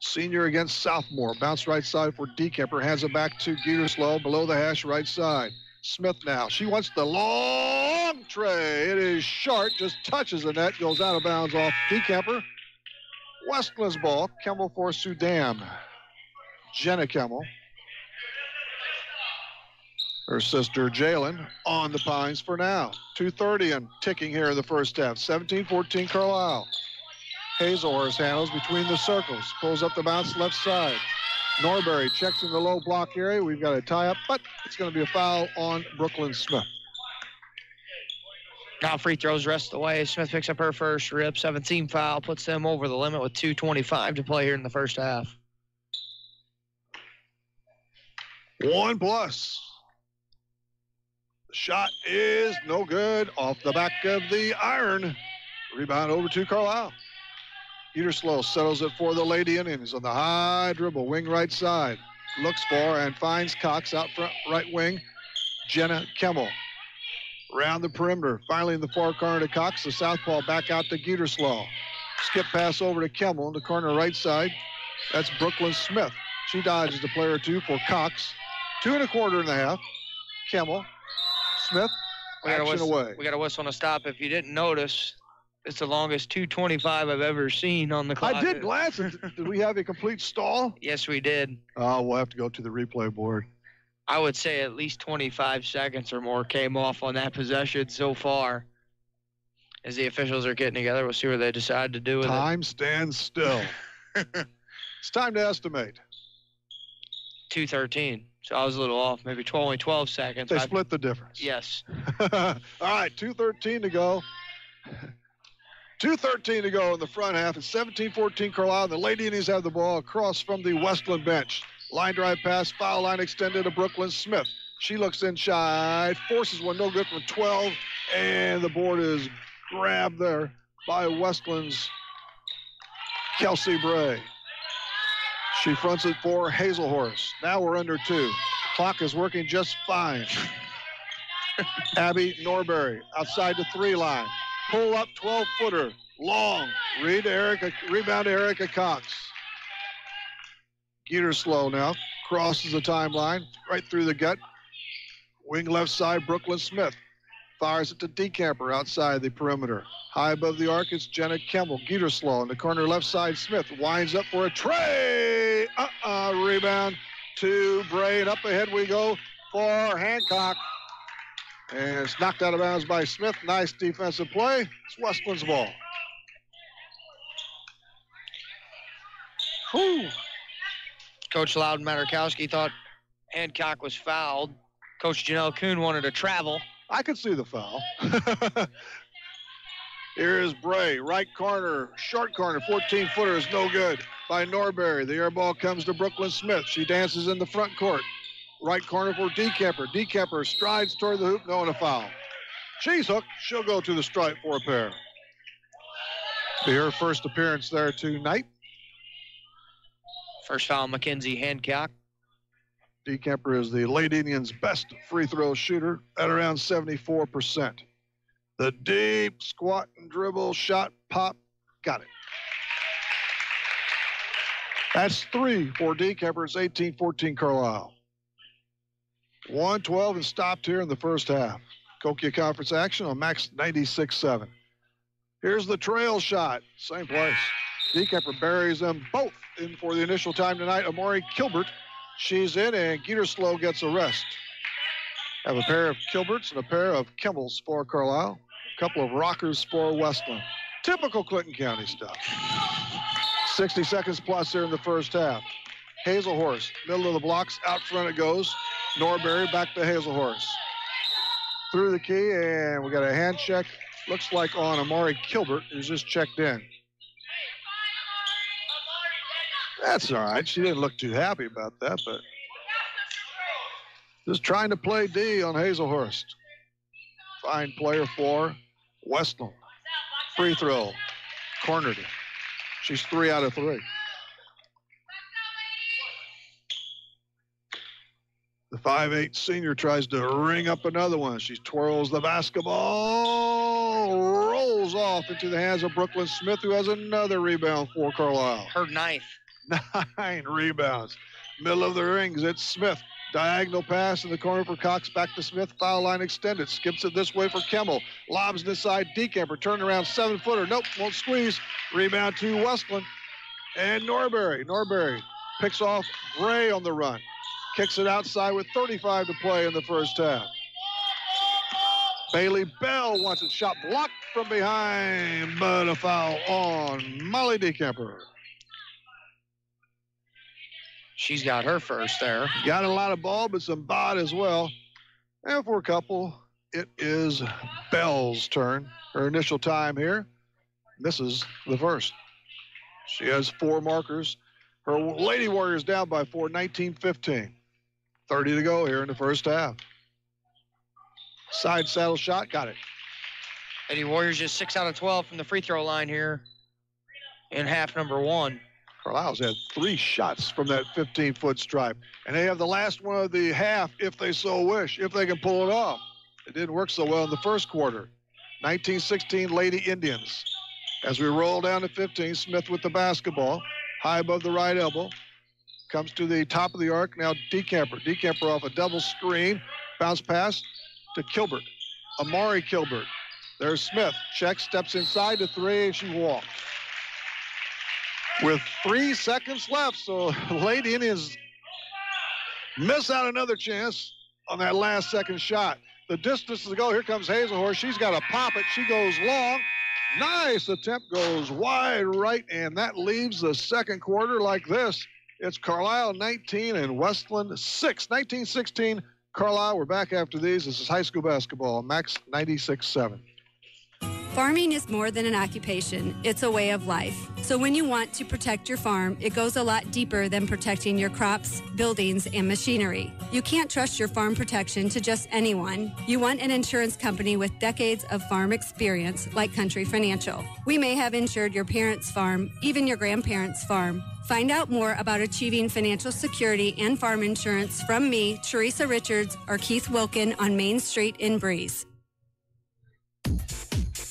Senior against sophomore. Bounce right side for Dekemper. Hands it back to Geterslow below the hash right side. Smith now. She wants the long tray. It is short. Just touches the net. Goes out of bounds off Dekemper. Westland's ball. Kemmel for Sudam. Jenna Kemmel. Her sister Jalen on the Pines for now. 2:30 and ticking here in the first half. 17-14 Carlyle. Hazelhorst handles between the circles. Pulls up the bounce left side. Norbury checks in the low block area. We've got a tie-up, but it's going to be a foul on Brooklyn Smith. Now free throws rest away. Smith picks up her first rip. 17 foul. Puts them over the limit with 2:25 to play here in the first half. 1+. The shot is no good. Off the back of the iron. Rebound over to Carlyle. Geterslow settles it for the Lady Indians on the high dribble, wing right side. Looks for and finds Cox out front, right wing. Jenna Kemmel. Around the perimeter, finally in the far corner to Cox. The southpaw back out to Geterslow. Skip pass over to Kemmel in the corner right side. That's Brooklyn Smith. She dodges a player or two for Cox. 2 1/4. Kemmel. Smith, action away. We got a whistle and a stop. If you didn't notice, it's the longest 2:25 I've ever seen on the clock. I did glance. Did we have a complete stall? Yes, we did. We'll have to go to the replay board. I would say at least 25 seconds or more came off on that possession so far. As the officials are getting together, we'll see what they decide to do with it. Time stands still. It's time to estimate. 2:13. So I was a little off, maybe only 12 seconds. They split the difference. Yes. All right, 2:13 to go. 2:13 to go in the front half. It's 17-14 Carlisle. The Lady Indians have the ball across from the Westland bench. Line drive pass, foul line extended to Brooklyn Smith. She looks inside, forces one, no good from 12, and the board is grabbed there by Westland's Kelsey Bray. She fronts it for Hazelhorst. Now we're under 2. Clock is working just fine. Abby Norbury outside the 3 line. Pull up 12-footer. Long. Rebound to Erica Cox. Geterslow now crosses the timeline right through the gut. Wing left side, Brooklyn Smith. Fires it to DeCamper outside the perimeter. High above the arc, it's Jenna Kemmel. Geterslow in the corner left side. Smith winds up for a tray. Rebound to Bray, and up ahead we go for Hancock. And it's knocked out of bounds by Smith. Nice defensive play. It's Wesclin's ball. Whew. Coach Loudon Matarkowski thought Hancock was fouled. Coach Janelle Kuhn wanted to travel. I could see the foul. Here is Bray, right corner, short corner, 14-footer is no good by Norbury. The air ball comes to Brooklyn Smith. She dances in the front court. Right corner for DeCamper. DeCamper strides toward the hoop, no, and a foul. She's hooked. She'll go to the stripe for a pair. Be her first appearance there tonight. First foul, Mackenzie Hancock. DeCamper is the Lady Indians' best free throw shooter at around 74%. The deep squat and dribble shot, pop, got it. That's 3 for DeCamper. It's 18-14 Carlyle. 1:12 and stopped here in the first half. Kokia Conference action on Max 96.7. Here's the trail shot. Same place. DeCamper buries them both in for the initial time tonight. Amari Kilbert, she's in, and Geterslow gets a rest. Have a pair of Kilberts and a pair of Kimmels for Carlyle. A couple of rockers for Wesclin. Typical Clinton County stuff. 60 seconds plus here in the first half. Hazelhorst, middle of the blocks, out front it goes. Norbury back to Hazelhorst. Through the key, and we got a hand check. Looks like on Amari Kilbert, who's just checked in. That's all right. She didn't look too happy about that, but just trying to play D on Hazelhurst. Fine player for Wesclin. Free throw. Cornered it. She's 3 out of 3. The 5'8" senior tries to ring up another one. She twirls the basketball, rolls off into the hands of Brooklyn Smith, who has another rebound for Carlyle. Her 9th. 9 rebounds. Middle of the rings, it's Smith. Diagonal pass in the corner for Cox. Back to Smith. Foul line extended. Skips it this way for Kemmel. Lobs this side. DeCamper. Turn around. 7-footer. Nope. Won't squeeze. Rebound to Wesclin. And Norbury. Norbury picks off Bray on the run. Kicks it outside with 35 to play in the first half. Bailey Bell wants it shot blocked from behind, but a foul on Molly DeCamper. She's got her first there. Got a lot of ball, but some bod as well. And for a couple, it is Bell's turn. Her initial time here misses the first. She has 4 markers. Her Lady Warriors down by 4, 19-15. 30 to go here in the first half. Side saddle shot, got it. Lady Warriors just 6 out of 12 from the free throw line here in half number 1. Carlisle's had 3 shots from that 15-foot stripe. And they have the last one of the half if they so wish, if they can pull it off. It didn't work so well in the first quarter. 19-16 Lady Indians. As we roll down to 15, Smith with the basketball. High above the right elbow. Comes to the top of the arc. Now DeCamper. DeCamper off a double screen. Bounce pass to Kilbert. Amari Kilbert. There's Smith. Checks, steps inside to 3, and she walks. With 3 seconds left, so Lady Indians miss out another chance on that last second shot. The distance to go. Here comes Hazelhorst. She's got to pop it. She goes long. Nice attempt, goes wide right, and that leaves the second quarter like this. It's Carlyle 19 and Wesclin 6. 19-16 Carlyle. We're back after these. This is high school basketball. Max 96.7. Farming is more than an occupation. It's a way of life. So when you want to protect your farm, it goes a lot deeper than protecting your crops, buildings, and machinery. You can't trust your farm protection to just anyone. You want an insurance company with decades of farm experience like Country Financial. We may have insured your parents' farm, even your grandparents' farm. Find out more about achieving financial security and farm insurance from me, Teresa Richards, or Keith Wilkin on Main Street in Breeze.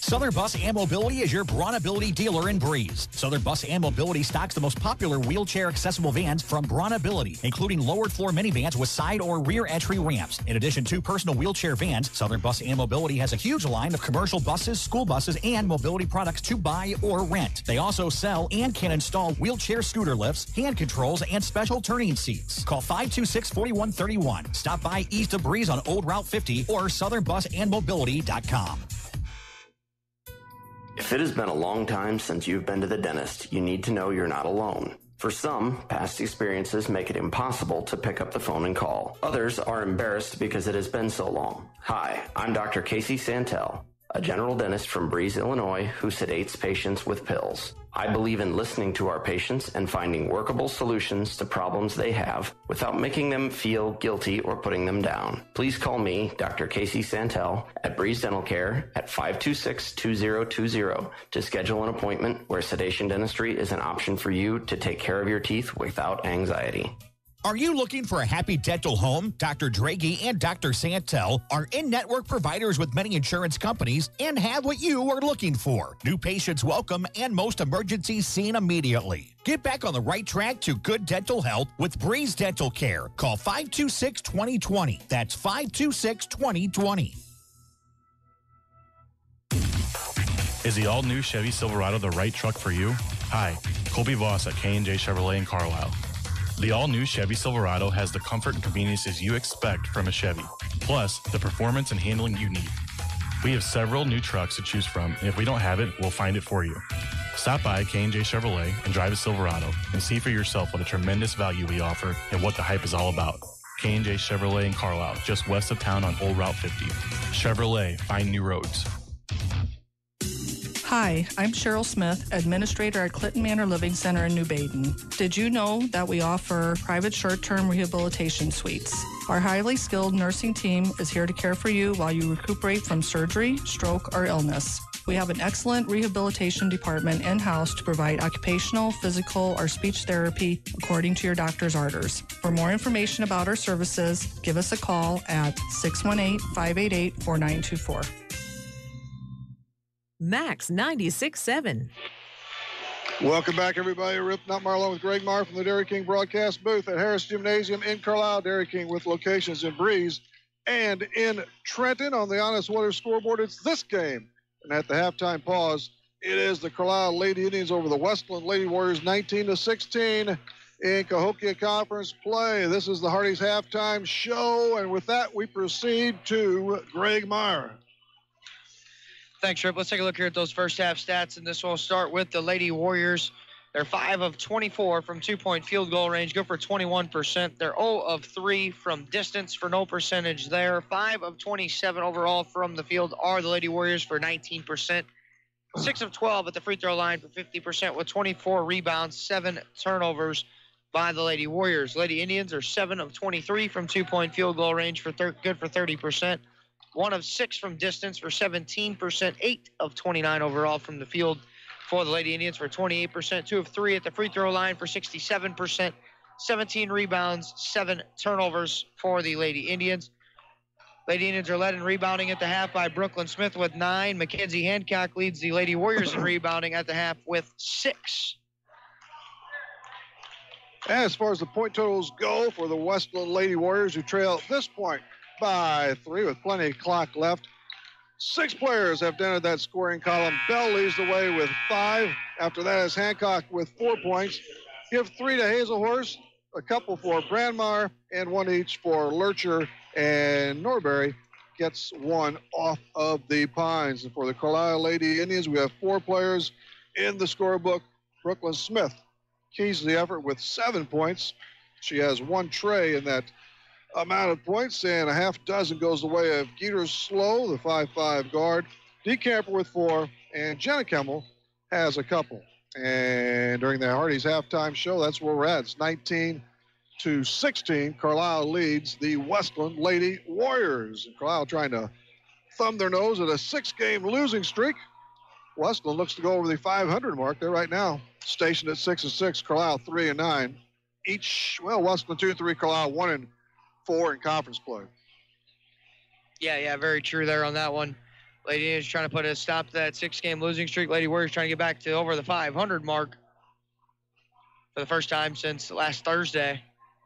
Southern Bus and Mobility is your Brawnability dealer in Breeze. Southern Bus and Mobility stocks the most popular wheelchair-accessible vans from Brawnability, including lowered-floor minivans with side or rear entry ramps. In addition to personal wheelchair vans, Southern Bus and Mobility has a huge line of commercial buses, school buses, and mobility products to buy or rent. They also sell and can install wheelchair scooter lifts, hand controls, and special turning seats. Call 526-4131. Stop by east of Breeze on Old Route 50 or southernbusandmobility.com. If it has been a long time since you've been to the dentist, you need to know you're not alone. For some, past experiences make it impossible to pick up the phone and call. Others are embarrassed because it has been so long. Hi, I'm Dr. Casey Santel, a general dentist from Breeze, Illinois, who sedates patients with pills. I believe in listening to our patients and finding workable solutions to problems they have without making them feel guilty or putting them down. Please call me, Dr. Casey Santel, at Breeze Dental Care at 526-2020 to schedule an appointment where sedation dentistry is an option for you to take care of your teeth without anxiety. Are you looking for a happy dental home? Dr. Draghi and Dr. Santel are in-network providers with many insurance companies and have what you are looking for. New patients welcome and most emergencies seen immediately. Get back on the right track to good dental health with Breeze Dental Care. Call 526-2020. That's 526-2020. Is the all-new Chevy Silverado the right truck for you? Hi, Colby Voss at K&J Chevrolet in Carlyle. The all-new Chevy Silverado has the comfort and conveniences you expect from a Chevy, plus the performance and handling you need. We have several new trucks to choose from, and if we don't have it, we'll find it for you. Stop by K&J Chevrolet and drive a Silverado and see for yourself what a tremendous value we offer and what the hype is all about. K&J Chevrolet in Carlisle, just west of town on Old Route 50. Chevrolet, find new roads. Hi, I'm Cheryl Smith, Administrator at Clinton Manor Living Center in New Baden. Did you know that we offer private short-term rehabilitation suites? Our highly skilled nursing team is here to care for you while you recuperate from surgery, stroke, or illness. We have an excellent rehabilitation department in-house to provide occupational, physical, or speech therapy according to your doctor's orders. For more information about our services, give us a call at 618-588-4924. Max 96.7. Welcome back, everybody. Rip Nutmar along with Greg Marr from the Dairy King broadcast booth at Harris Gymnasium in Carlisle. Dairy King with locations in Breeze and in Trenton. On the Honest Water scoreboard, it's this game. And at the halftime pause, it is the Carlisle Lady Indians over the Wesclin Lady Warriors 19-16 in Cahokia Conference play. This is the Hardy's halftime show. And with that, we proceed to Greg Marr. Thanks, Rip. Let's take a look here at those first half stats, and this will start with the Lady Warriors. They're 5 of 24 from two-point field goal range, go for 21%. They're 0 of 3 from distance for no percentage there. 5 of 27 overall from the field are the Lady Warriors for 19%. 6 of 12 at the free throw line for 50% with 24 rebounds, 7 turnovers by the Lady Warriors. Lady Indians are 7 of 23 from two-point field goal range for good for 30%. 1 of 6 from distance for 17%, 8 of 29 overall from the field for the Lady Indians for 28%, 2 of 3 at the free throw line for 67%, 17 rebounds, 7 turnovers for the Lady Indians. Lady Indians are led in rebounding at the half by Brooklyn Smith with 9. Mackenzie Hancock leads the Lady Warriors in rebounding at the half with 6. As far as the point totals go for the Wesclin Lady Warriors, who trail at this point by 3 with plenty of clock left. 6 players have entered that scoring column. Bell leads the way with 5. After that is Hancock with 4 points. Give 3 to Hazelhorst, a couple for Brandmar, and 1 each for Lurcher, and Norbury gets 1 off of the Pines. And for the Carlisle Lady Indians, we have 4 players in the scorebook. Brooklyn Smith keys the effort with 7 points. She has 1 tray in that amount of points, and a half dozen goes the way of Geeter Slow, the 5'5 guard. DeCamper with 4, and Jenna Kemmel has a couple. And during the Hardy's halftime show, that's where we're at. It's 19-16. Carlyle leads the Wesclin Lady Warriors. And Carlyle trying to thumb their nose at a 6-game losing streak. Wesclin looks to go over the 500 mark. They're right now stationed at 6-6. Carlyle 3-9. Each, well, Wesclin 2-3, Carlyle 1-4 in conference play. Yeah, very true there on that one. Lady Indians trying to put a stop to that 6-game losing streak. Lady Warriors trying to get back to over the 500 mark for the first time since last Thursday.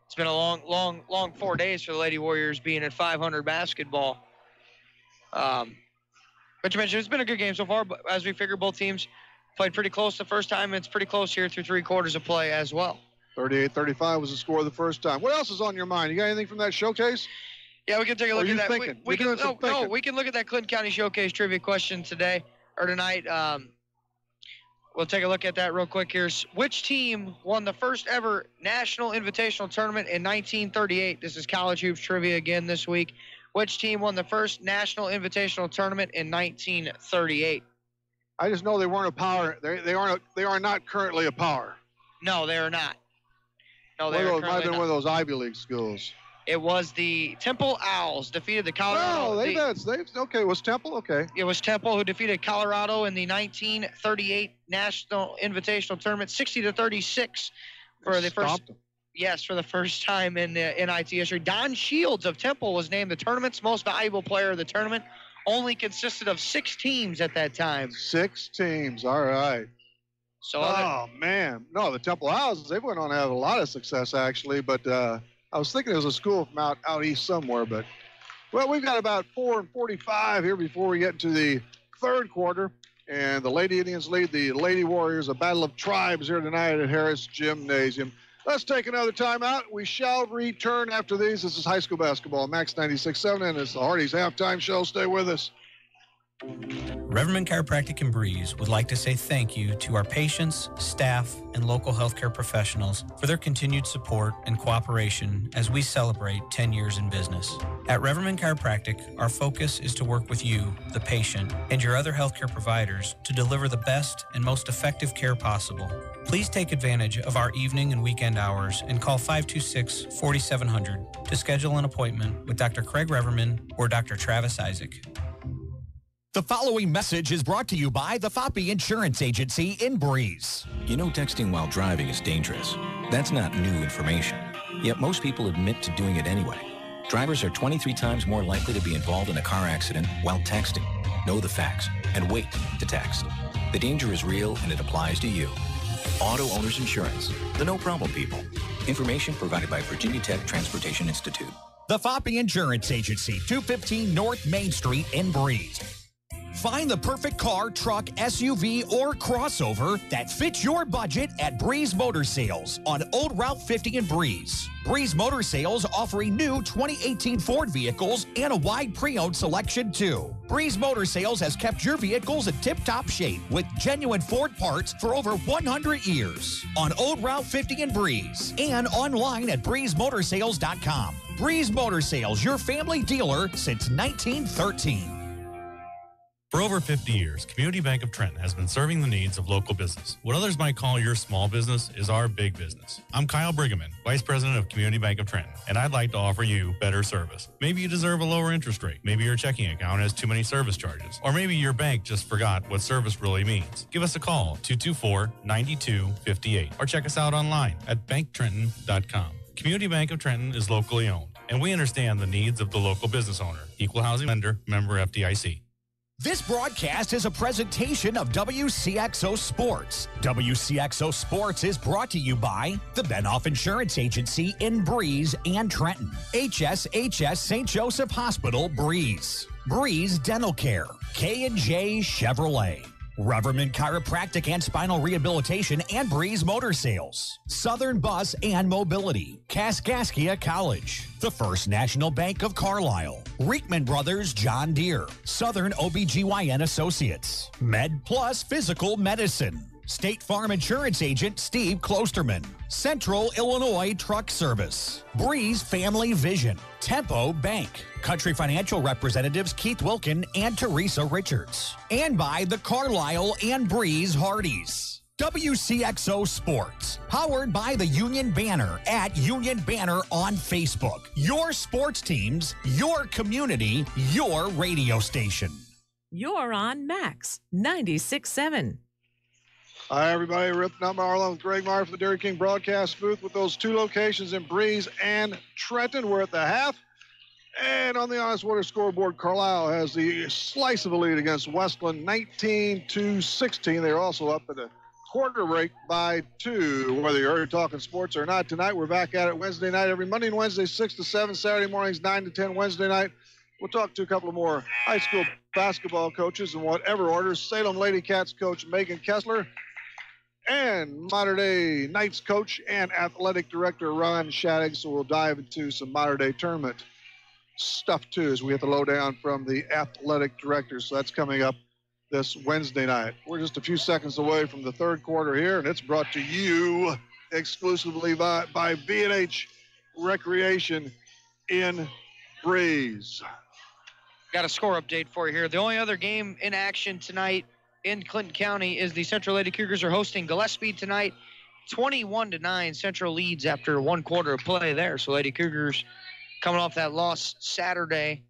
It's been a long 4 days for the Lady Warriors being at 500 basketball. But you mentioned it's been a good game so far, but as we figure, both teams played pretty close the first time. It's pretty close here through 3 quarters of play as well. 38-35 was the score the first time. What else is on your mind? You got anything from that showcase? Yeah, we can take a look at that. We can look at that Clinton County Showcase trivia question today or tonight. We'll take a look at that real quick here. Which team won the first ever National Invitational Tournament in 1938? This is college hoops trivia again this week. Which team won the first National Invitational Tournament in 1938? I just know they weren't a power. They are not currently a power. No, they are not. No, they might have been one of those Ivy League schools. It was the Temple Owls defeated the Colorado. Okay, it was Temple? Okay. It was Temple who defeated Colorado in the 1938 National Invitational Tournament, 60-36 for the first. Yes, for the first time in the NIT history. Don Shields of Temple was named the tournament's most valuable player of the tournament. Only consisted of 6 teams at that time. 6 teams, all right. So, man. No, the Temple Owls, they went on to have a lot of success, actually, but I was thinking it was a school from out east somewhere, but, well, we've got about 4:45 here before we get to the third quarter, and the Lady Indians lead the Lady Warriors, a battle of tribes here tonight at Harris Gymnasium. Let's take another timeout. We shall return after these. This is high school basketball, Max 96.7, and it's the Hardy's halftime show. Stay with us. Reverman Chiropractic in Breeze would like to say thank you to our patients, staff, and local healthcare professionals for their continued support and cooperation as we celebrate 10 years in business. At Reverman Chiropractic, our focus is to work with you, the patient, and your other healthcare providers to deliver the best and most effective care possible. Please take advantage of our evening and weekend hours and call 526-4700 to schedule an appointment with Dr. Craig Reverman or Dr. Travis Isaac. The following message is brought to you by the Foppe Insurance Agency in Breeze. You know texting while driving is dangerous. That's not new information. Yet most people admit to doing it anyway. Drivers are 23 times more likely to be involved in a car accident while texting. Know the facts and wait to text. The danger is real and it applies to you. Auto Owners Insurance. The no problem people. Information provided by Virginia Tech Transportation Institute. The Foppe Insurance Agency, 215 North Main Street in Breeze. Find the perfect car, truck, SUV, or crossover that fits your budget at Breeze Motor Sales on Old Route 50 in Breeze. Breeze Motor Sales offering new 2018 Ford vehicles and a wide pre-owned selection too. Breeze Motor Sales has kept your vehicles in tip-top shape with genuine Ford parts for over 100 years on Old Route 50 in Breeze and online at breezemotorsales.com. Breeze Motor Sales, your family dealer since 1913. For over 50 years, Community Bank of Trenton has been serving the needs of local business. What others might call your small business is our big business. I'm Kyle Brigham, Vice President of Community Bank of Trenton, and I'd like to offer you better service. Maybe you deserve a lower interest rate. Maybe your checking account has too many service charges. Or maybe your bank just forgot what service really means. Give us a call, 224-9258, or check us out online at banktrenton.com. Community Bank of Trenton is locally owned, and we understand the needs of the local business owner. Equal housing lender, member FDIC. This broadcast is a presentation of Wcxo Sports. Wcxo Sports is brought to you by the Benoff Insurance Agency in Breeze and Trenton, HSHS St. Joseph Hospital, Breeze, Breeze Dental Care, K&J Chevrolet, Reverman Chiropractic and Spinal Rehabilitation and Breeze Motor Sales, Southern Bus and Mobility, Kaskaskia College, the First National Bank of Carlyle, Reekman Brothers John Deere, Southern OBGYN Associates, Med Plus Physical Medicine, State Farm Insurance Agent Steve Klosterman. Central Illinois Truck Service. Breeze Family Vision. Tempo Bank. Country Financial representatives Keith Wilkin and Teresa Richards. And by the Carlyle and Breeze Hardys. WCXO Sports, powered by the Union Banner at Union Banner on Facebook. Your sports teams, your community, your radio station. You're on Max 96.7. Hi, everybody. Rip Nutmeyer along with Greg Meyer from the Dairy King broadcast booth with those two locations in Breeze and Trenton. We're at the half. And on the Honest Water scoreboard, Carlyle has the slice of a lead against Wesclin, 19-16. They're also up at the quarter break by 2. Whether you're talking sports or not, tonight we're back at it Wednesday night, every Monday and Wednesday, 6 to 7, Saturday mornings, 9 to 10, Wednesday night. We'll talk to a couple of more high school basketball coaches in whatever order. Salem Lady Cats coach Megan Kessler and Modern Day Knights coach and athletic director Ron Shattuck. So we'll dive into some Modern Day tournament stuff too as we get the lowdown from the athletic director. So that's coming up this Wednesday night. We're just a few seconds away from the third quarter here, and it's brought to you exclusively by B&H Recreation in Breeze. Got a score update for you here. The only other game in action tonight in Clinton County is the Central Lady Cougars are hosting Gillespie tonight. 21-9, Central leads after one quarter of play there. So Lady Cougars coming off that loss Saturday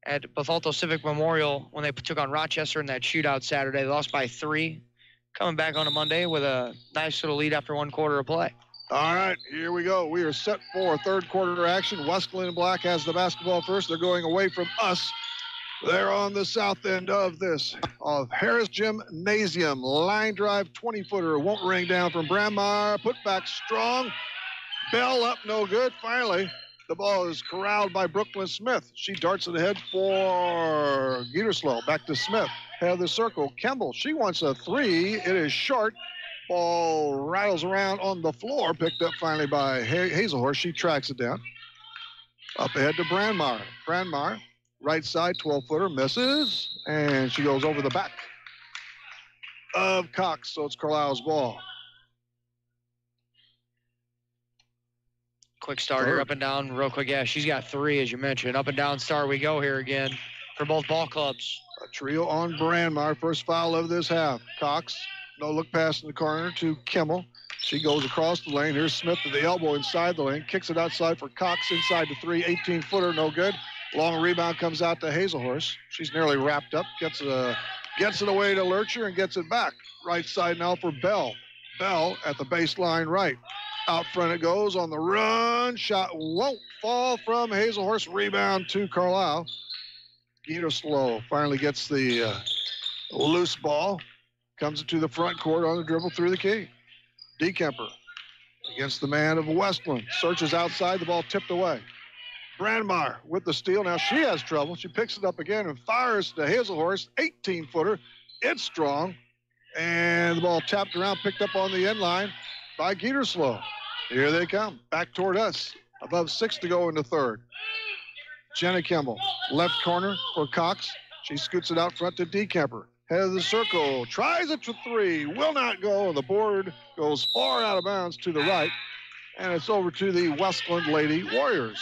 at Bethalto Civic Memorial when they took on Rochester in that shootout Saturday. They lost by 3. Coming back on a Monday with a nice little lead after one quarter of play. All right, here we go. We are set for third quarter action. Wesclin in black has the basketball first. They're going away from us. They're on the south end of Harris Gymnasium. Line drive, 20-footer. Won't ring down from Brandmeier. Put back strong. Bell up, no good. Finally, the ball is corralled by Brooklyn Smith. She darts it ahead for Geterslow. Back to Smith. Head of the circle. Kemble, she wants a 3. It is short. Ball rattles around on the floor. Picked up finally by Hazelhorse. She tracks it down. Up ahead to Brandmeier. Brandmeier, right side, 12-footer, misses. And she goes over the back of Cox. So it's Carlisle's ball. Quick start here, up and down, real quick. Yeah, she's got 3, as you mentioned. Up and down star we go here again for both ball clubs. A trio on Brandmeier. First foul of this half. Cox, no look pass in the corner to Kimmel. She goes across the lane. Here's Smith to the elbow inside the lane. Kicks it outside for Cox inside the 3. 18-footer, no good. Long rebound comes out to Hazelhorse. She's nearly wrapped up. Gets it away to Lurcher and gets it back. Right side now for Bell. Bell at the baseline right. Out front it goes on the run. Shot won't fall from Hazelhorse. Rebound to Carlyle. Geterslow finally gets the loose ball. Comes into the front court on the dribble through the key. DeKemper against the man of Wesclin. Searches outside. The ball tipped away. Brandmeier with the steal. Now she has trouble. She picks it up again and fires to Hazelhorse. 18-footer. It's strong. And the ball tapped around, picked up on the end line by Geterslow. Here they come, back toward us. Above 6 to go in the third. Jenna Kimball, left corner for Cox. She scoots it out front to DeKemper. Head of the circle, tries it for 3, will not go. The board goes far out of bounds to the right. And it's over to the Wesclin Lady Warriors.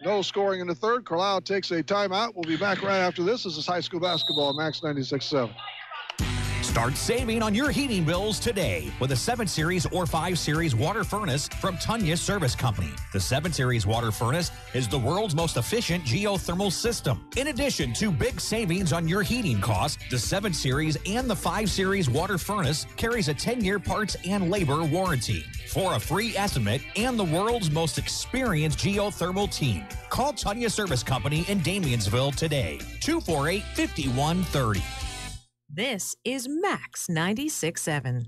No scoring in the third. Carlisle takes a timeout. We'll be back right after this. This is high school basketball, Max 96.7. Start saving on your heating bills today with a 7 Series or 5 Series water furnace from Tunya Service Company. The 7 Series water furnace is the world's most efficient geothermal system. In addition to big savings on your heating costs, the 7 Series and the 5 Series water furnace carries a 10-year parts and labor warranty. For a free estimate and the world's most experienced geothermal team, call Tunya Service Company in Damiansville today. 248-5130. This is Max 96.7.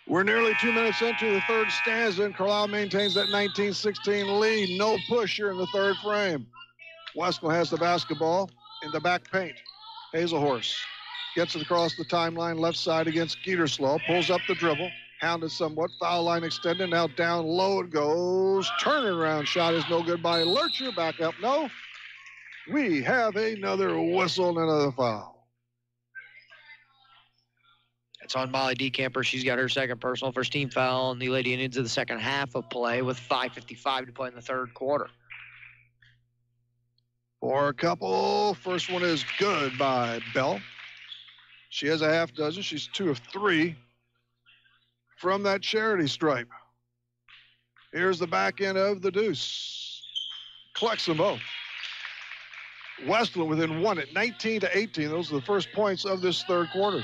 We're nearly 2 minutes into the third stanza, and Carlisle maintains that 19-16 lead. No push here in the third frame. Wesclin has the basketball in the back paint. Hazelhorse gets it across the timeline, left side against Geterslow. Pulls up the dribble, hounded somewhat. Foul line extended, now down low it goes. Turnaround shot is no good by Lurcher. Back up, no. We have another whistle and another foul. It's on Molly DeCamper. She's got her second personal. First team foul on the Lady Indians in the second half of play with 5:55 to play in the third quarter. For a couple, first one is good by Bell. She has a half dozen. She's 2 of 3 from that charity stripe. Here's the back end of the deuce. Collects them both. Wesclin within 1 at 19-18. Those are the first points of this third quarter.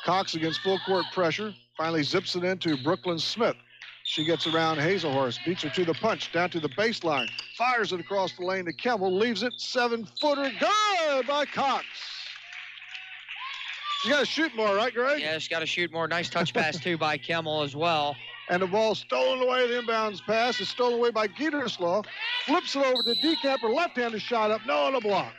Cox against full court pressure. Finally zips it into Brooklyn Smith. She gets around Hazelhorst, beats her to the punch, down to the baseline, fires it across the lane to Kemmel, leaves it 7-footer. Good by Cox. She got to shoot more, right, Greg? Yeah, she's got to shoot more. Nice touch pass, too, by Kemmel as well. And the ball stolen away. The inbounds pass is stolen away by Gieterslow. Flips it over to DeCamper. Left-handed shot up. No, on a block.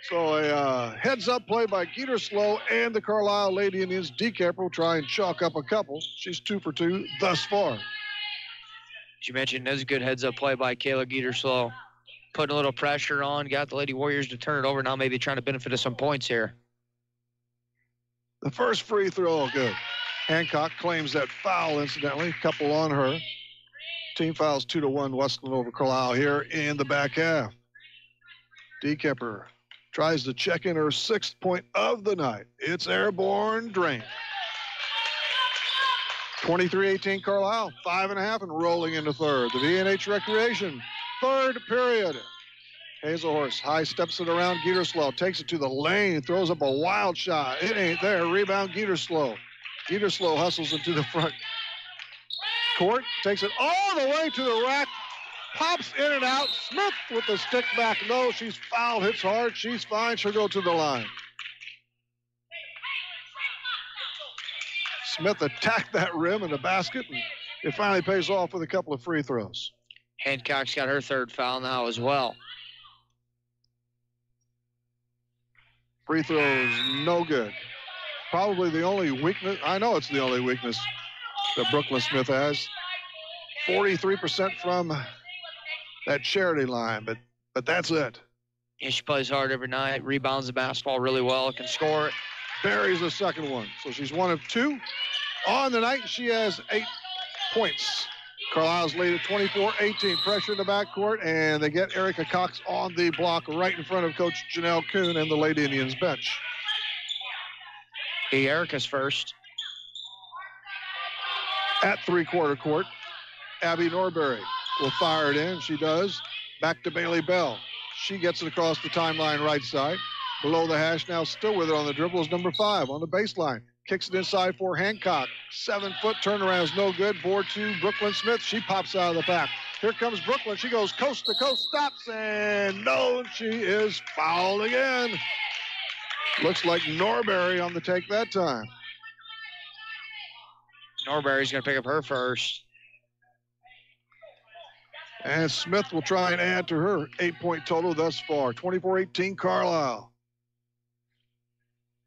So a heads-up play by Gieterslow and the Carlyle Lady Indians. DeCamper will try and chalk up a couple. She's 2 for 2 thus far. You mentioned that's a good heads-up play by Kayla Gieterslow. Putting a little pressure on, got the Lady Warriors to turn it over. Now maybe trying to benefit of some points here. The first free throw, good. Hancock claims that foul, incidentally. Couple on her. Team fouls 2-1, Wesclin over Carlyle here in the back half. DeCamper tries to check in her 6th point of the night. It's airborne drain. 23-18 Carlyle, 5.5 and rolling into third. The V&H Recreation, third period. Hazelhorst high steps it around Gieterslow, takes it to the lane, throws up a wild shot. It ain't there. Rebound Gieterslow. Gieterslow hustles into the front court, takes it all the way to the rack, pops in and out. Smith with the stick back. No, she's fouled, hits hard. She's fine. She'll go to the line. Smith attacked that rim in the basket, and it finally pays off with a couple of free throws. Hancock's got her third foul now as well. Free throws, no good. Probably the only weakness, I know it's the only weakness that Brooklyn Smith has. 43% from that charity line, but that's it. Yeah, she plays hard every night, rebounds the basketball really well, can score it. Buries the second one. So she's 1 of 2. On the night, she has 8 points. Carlisle's lead at 24-18. Pressure in the backcourt, and they get Erica Cox on the block right in front of Coach Janelle Kuhn and the Lady Indians bench. Hey, Erica's first. At three-quarter court, Abby Norbury will fire it in. She does. Back to Bailey Bell. She gets it across the timeline right side. Below the hash now, still with it on the dribble is number 5 on the baseline. Kicks it inside for Hancock. 7-foot turnaround is no good. Board to Brooklyn Smith. She pops out of the pack. Here comes Brooklyn. She goes coast to coast, stops, and no, she is fouled again. Looks like Norbury on the take that time. Norbury's going to pick up her first. And Smith will try and add to her 8-point total thus far. 24-18 Carlyle.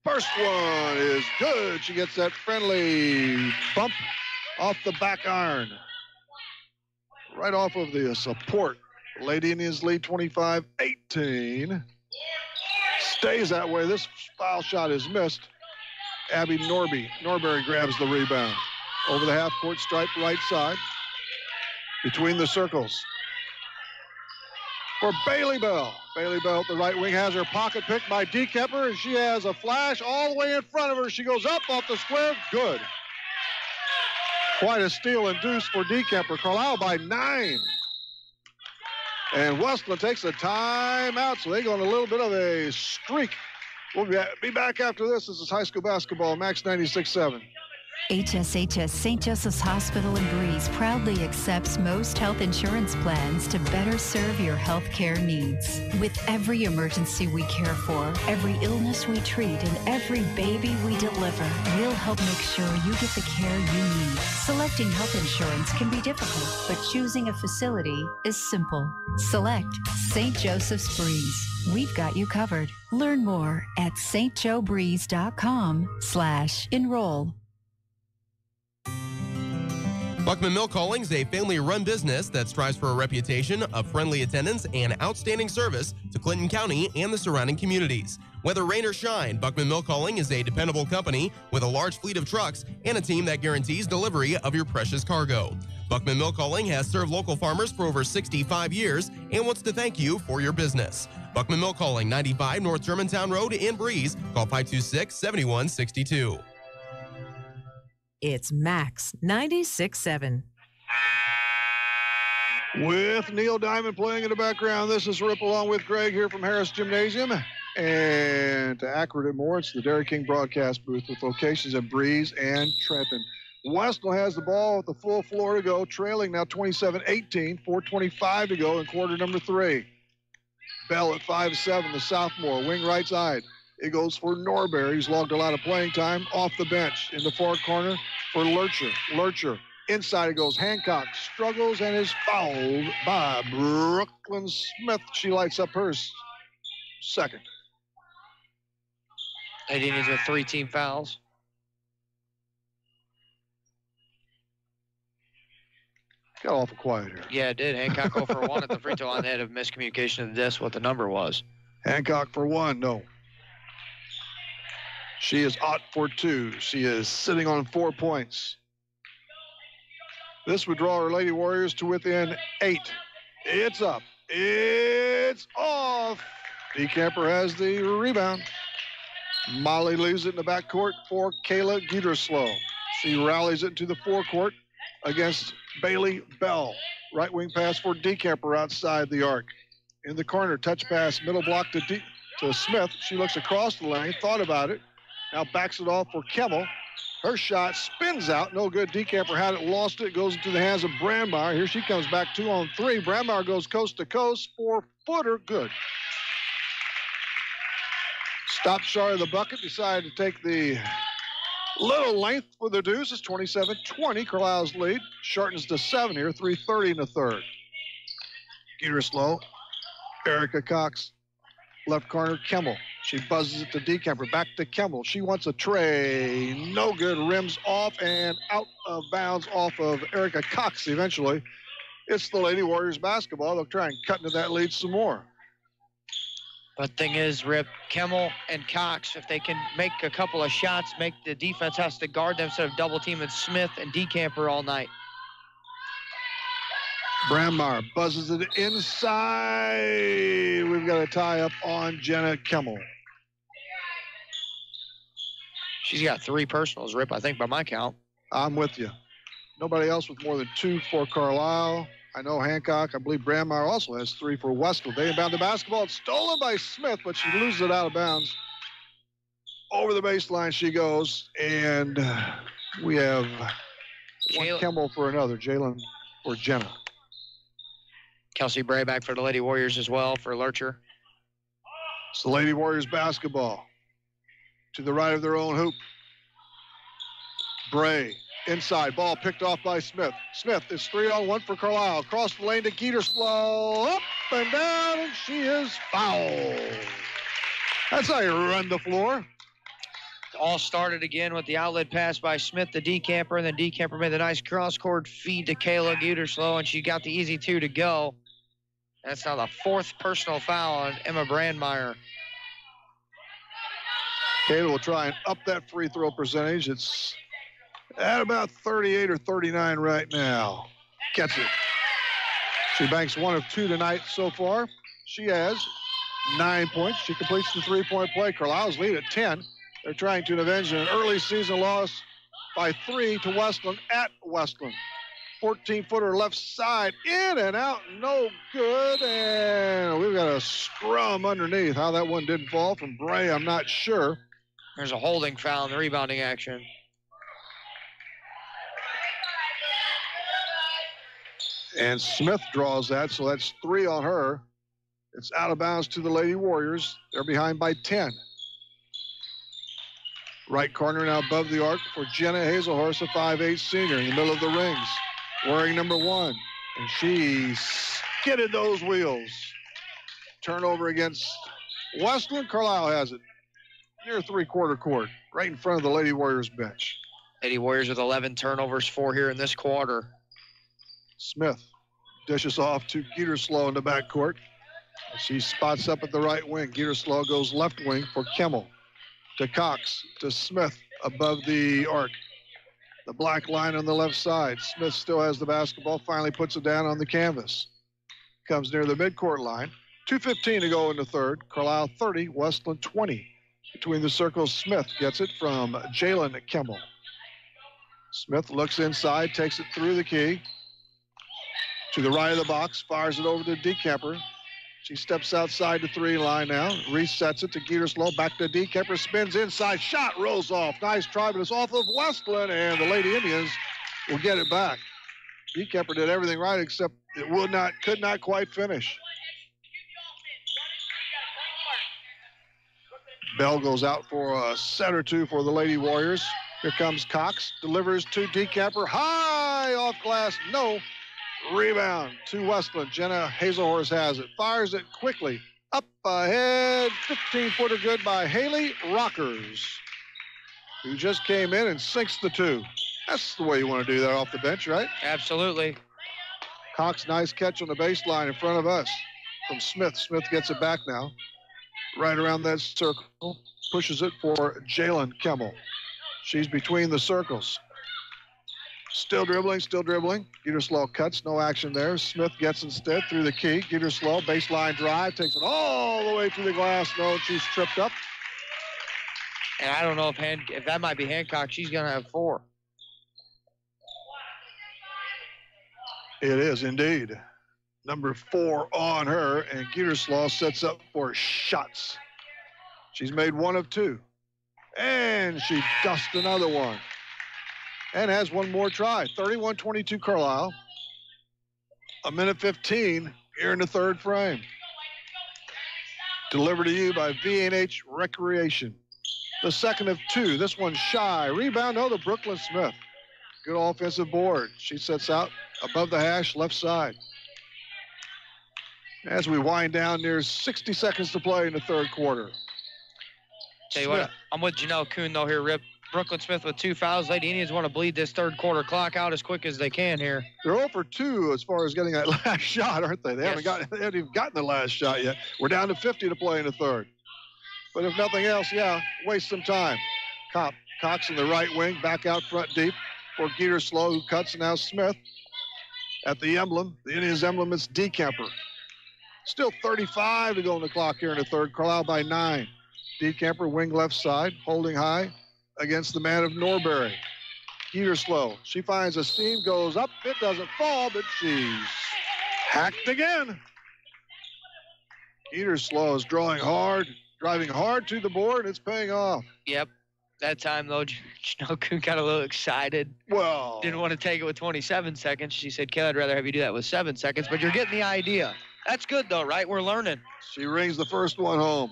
First one is good. She gets that friendly bump off the back iron. Right off of the support. Lady Indians lead 25-18. Stays that way. This foul shot is missed. Abby Norbury grabs the rebound. Over the half-court stripe right side. Between the circles. For Bailey Bell. Bailey Bell at the right wing has her pocket picked by DeCamper, and she has a flash all the way in front of her. She goes up off the square. Good. Quite a steal and deuce for DeCamper. Carlyle by 9. And Wesclin takes a timeout, so they go on a little bit of a streak. We'll be back after this. This is high school basketball, Max 96.7. HSHS St. Joseph's Hospital in Breeze proudly accepts most health insurance plans to better serve your health care needs. With every emergency we care for, every illness we treat, and every baby we deliver, we'll help make sure you get the care you need. Selecting health insurance can be difficult, but choosing a facility is simple. Select St. Joseph's Breeze. We've got you covered. Learn more at stjoebreeze.com/enroll. Buckman Milk Hauling's a family-run business that strives for a reputation of friendly attendance and outstanding service to Clinton County and the surrounding communities. Whether rain or shine, Buckman Milk Hauling is a dependable company with a large fleet of trucks and a team that guarantees delivery of your precious cargo. Buckman Milk Hauling has served local farmers for over 65 years and wants to thank you for your business. Buckman Milk Hauling, 95 North Germantown Road in Breeze. Call 526-7162. It's Max 96.7. With Neil Diamond playing in the background, this is Rip along with Greg here from Harris Gymnasium. And to accurate it more, it's the Dairy King broadcast booth with locations at Breeze and Trenton. Wesclin has the ball with the full floor to go, trailing now 27-18, 4:25 to go in quarter number 3. Bell at 5'7", the sophomore, wing right side. It goes for Norberry. He's logged a lot of playing time off the bench. In the far corner for Lurcher. Lurcher. Inside it goes. Hancock struggles and is fouled by Brooklyn Smith. She lights up hers second. Lady Indians with 3 team fouls. Got awful quiet here. Yeah, it did. Hancock go for 1 at the free throw line. They had a miscommunication of the disc what the number was. Hancock for 1, no. She is out for 2. She is sitting on 4 points. This would draw her Lady Warriors to within 8. It's up. It's off. DeCamper has the rebound. Molly leaves it in the backcourt for Kayla Gieterslow. She rallies it to the forecourt against Bailey Bell. Right wing pass for DeCamper outside the arc. In the corner, touch pass, middle block to Smith. She looks across the lane, thought about it. Now backs it off for Kemmel. Her shot spins out. No good. DeCamper had it, lost it. Goes into the hands of Brandmeier. Here she comes back 2 on 3. Brandmeier goes coast to coast. 4-footer. Good. Stopped shy of the bucket. Decided to take the little length for the deuce. It's 27-20. Carlisle's lead shortens to 7 here. 3:30 in the third. Gieterslow. Erica Cox. Left corner, Kemmel. She buzzes it to DeCamper. Back to Kemmel. She wants a tray. No good. Rims off and out of bounds off of Erica Cox eventually. It's the Lady Warriors basketball. They'll try and cut into that lead some more. But thing is, Rip, Kemmel and Cox, if they can make a couple of shots, make the defense has to guard them instead of double teaming Smith and DeCamper all night. Brandmeier buzzes it inside. We've got a tie up on Jenna Kemmel. She's got 3 personals, Rip, I think, by my count. I'm with you. Nobody else with more than 2 for Carlyle. I know Hancock. I believe Brandmeier also has 3 for Wesclin. They inbound the basketball. It's stolen by Smith, but she loses it out of bounds. Over the baseline she goes, and we have one Kemmel for another. Jalen for Jenna. Kelsey Bray back for the Lady Warriors as well for Lurcher. It's the Lady Warriors basketball. To the right of their own hoop. Bray inside. Ball picked off by Smith. Smith is 3-on-1 for Carlyle. Across the lane to Gieterslow. Up and down, and she is fouled. That's how you run the floor. All started again with the outlet pass by Smith to DeCamper, and then DeCamper made a nice cross-court feed to Kayla Gieterslow, and she got the easy 2 to go. That's now the 4th personal foul on Emma Brandmeier. Kayla will try and up that free throw percentage. It's at about 38 or 39 right now. Gets it. She banks 1 of 2 tonight so far. She has 9 points. She completes the 3-point play. Carlisle's lead at 10. They're trying to avenge an early season loss by 3 to Wesclin at Wesclin. 14-footer left side, in and out, no good. And we've got a scrum underneath. How that one didn't fall from Bray, I'm not sure. There's a holding foul in the rebounding action. And Smith draws that, so that's 3 on her. It's out of bounds to the Lady Warriors. They're behind by 10. Right corner now above the arc for Jenna Hazelhorst, a 5'8 senior in the middle of the rings. Wearing number 1. And she skidded those wheels. Turnover against Wesclin. Carlyle has it. Near 3-quarter court. Right in front of the Lady Warriors bench. Lady Warriors with 11 turnovers, 4 here in this quarter. Smith dishes off to Gieterslow in the backcourt. She spots up at the right wing. Gieterslow goes left wing for Kimmel. To Cox, to Smith above the arc. The black line on the left side. Smith still has the basketball, finally puts it down on the canvas. Comes near the midcourt line. 2:15 to go in the third. Carlyle 30, Wesclin 20. Between the circles, Smith gets it from Jalen Kimmel. Smith looks inside, takes it through the key. To the right of the box, fires it over to Decamper. She steps outside the three line now, resets it to Gieterslow, back to Decamper, spins inside, shot rolls off. Nice try, but it's off of Wesclin, and the Lady Indians will get it back. Decamper did everything right, except it could not quite finish. Bell goes out for a set or two for the Lady Warriors. Here comes Cox, delivers to Decamper, high off glass, no. Rebound to Wesclin. Jenna Hazelhorst has it. Fires it quickly. Up ahead. 15-footer good by Haley Rockers, who just came in and sinks the two. That's the way you want to do that off the bench, right? Absolutely. Cox, nice catch on the baseline in front of us from Smith. Smith gets it back now. Right around that circle. Pushes it for Jalen Kimmel. She's between the circles. Still dribbling, still dribbling. Gieterslow cuts, no action there. Smith gets instead through the key. Gieterslow, baseline drive, takes it all the way to the glass. No, she's tripped up. And I don't know if that might be Hancock. She's going to have 4. It is indeed. Number 4 on her, and Gieterslow sets up for shots. She's made 1 of 2. And she dusts another one. And has one more try. 31-22 Carlyle. 1:15 here in the third frame. Delivered to you by V&H Recreation. The second of 2. This one's shy. Rebound, no, to Brooklyn Smith. Good offensive board. She sets out above the hash, left side. As we wind down, there's 60 seconds to play in the third quarter. Tell you what, I'm with Janelle Kuhn, though, here, Rip. Brooklyn Smith with 2 fouls. Lady Indians want to bleed this third quarter clock out as quick as they can here. They're 0 for 2 as far as getting that last shot, aren't they? They haven't even gotten the last shot yet. We're down to 50 to play in the third. But if nothing else, waste some time. Cox in the right wing, back out front deep for Gieterslow, who cuts. Now Smith at the emblem. The Indians emblem is Decamper. Still 35 to go on the clock here in the third. Carlyle by 9. Decamper, wing left side, holding high against the man of Norbury. Gieterslow, she finds a seam, goes up, it doesn't fall, but she's hacked again. Gieterslow is driving hard to the board, it's paying off. Yep. That time, though, Janelle Kuhn got a little excited. Well. Didn't want to take it with 27 seconds. She said, Kelly, I'd rather have you do that with 7 seconds, but you're getting the idea. That's good, though, right? We're learning. She rings the first one home.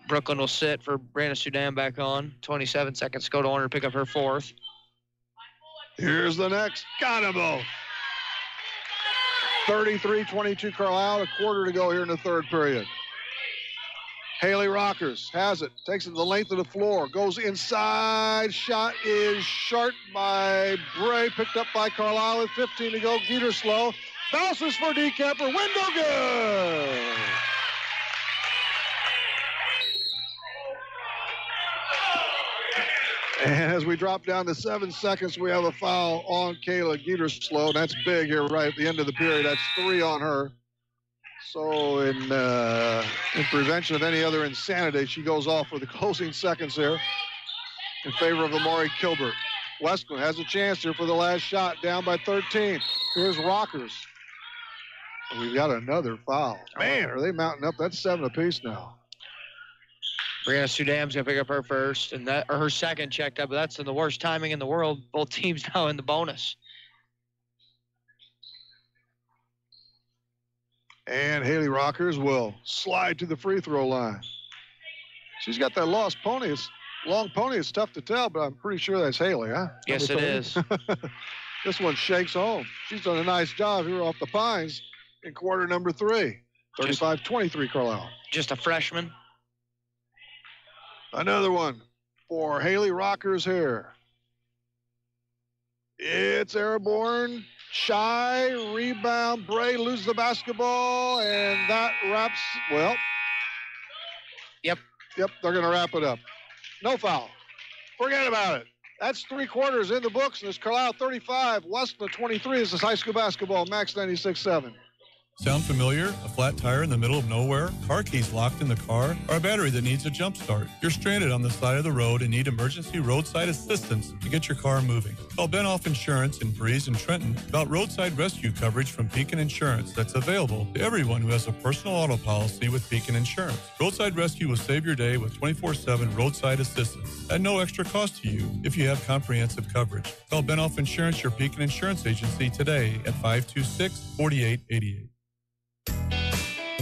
Brooklyn will sit for Brandon Sudan back on. 27 seconds to go to Warner to pick up her 4th. Here's the next. Got them both. 33-22 Carlyle. A quarter to go here in the third period. Haley Rockers has it. Takes it to the length of the floor. Goes inside. Shot is short by Bray. Picked up by Carlyle with 15 to go. Gieterslow bounces for Decamper. Window good. And as we drop down to 7 seconds, we have a foul on Kayla Gieterslow. That's big here right at the end of the period. That's 3 on her. So in prevention of any other insanity, she goes off for the closing seconds here in favor of Amari Kilbert. Wesclin has a chance here for the last shot, down by 13. Here's Rockers. And we've got another foul. Man, are they mounting up? That's 7 apiece now. Brianna Sudam's going to pick up her first, or her second checked up, but that's in the worst timing in the world. Both teams now in the bonus. And Haley Rockers will slide to the free throw line. She's got that long pony. It's tough to tell, but I'm pretty sure that's Haley, huh? Yes, it is. This one shakes home. She's done a nice job here off the Pines in quarter number 3. 35-23 Carlyle. Just a freshman. Another one for Haley Rockers here. It's airborne. Shy, rebound. Bray loses the basketball, and that wraps, well. Yep, they're going to wrap it up. No foul. Forget about it. That's 3 quarters in the books, and it's Carlyle 35, Wesclin 23. This is high school basketball, Max 96.7. Sound familiar? A flat tire in the middle of nowhere? Car keys locked in the car? Or a battery that needs a jump start? You're stranded on the side of the road and need emergency roadside assistance to get your car moving. Call Benoff Insurance in Breeze and Trenton about roadside rescue coverage from Beacon Insurance that's available to everyone who has a personal auto policy with Beacon Insurance. Roadside rescue will save your day with 24/7 roadside assistance at no extra cost to you if you have comprehensive coverage. Call Benoff Insurance, your Beacon Insurance agency, today at 526-4888.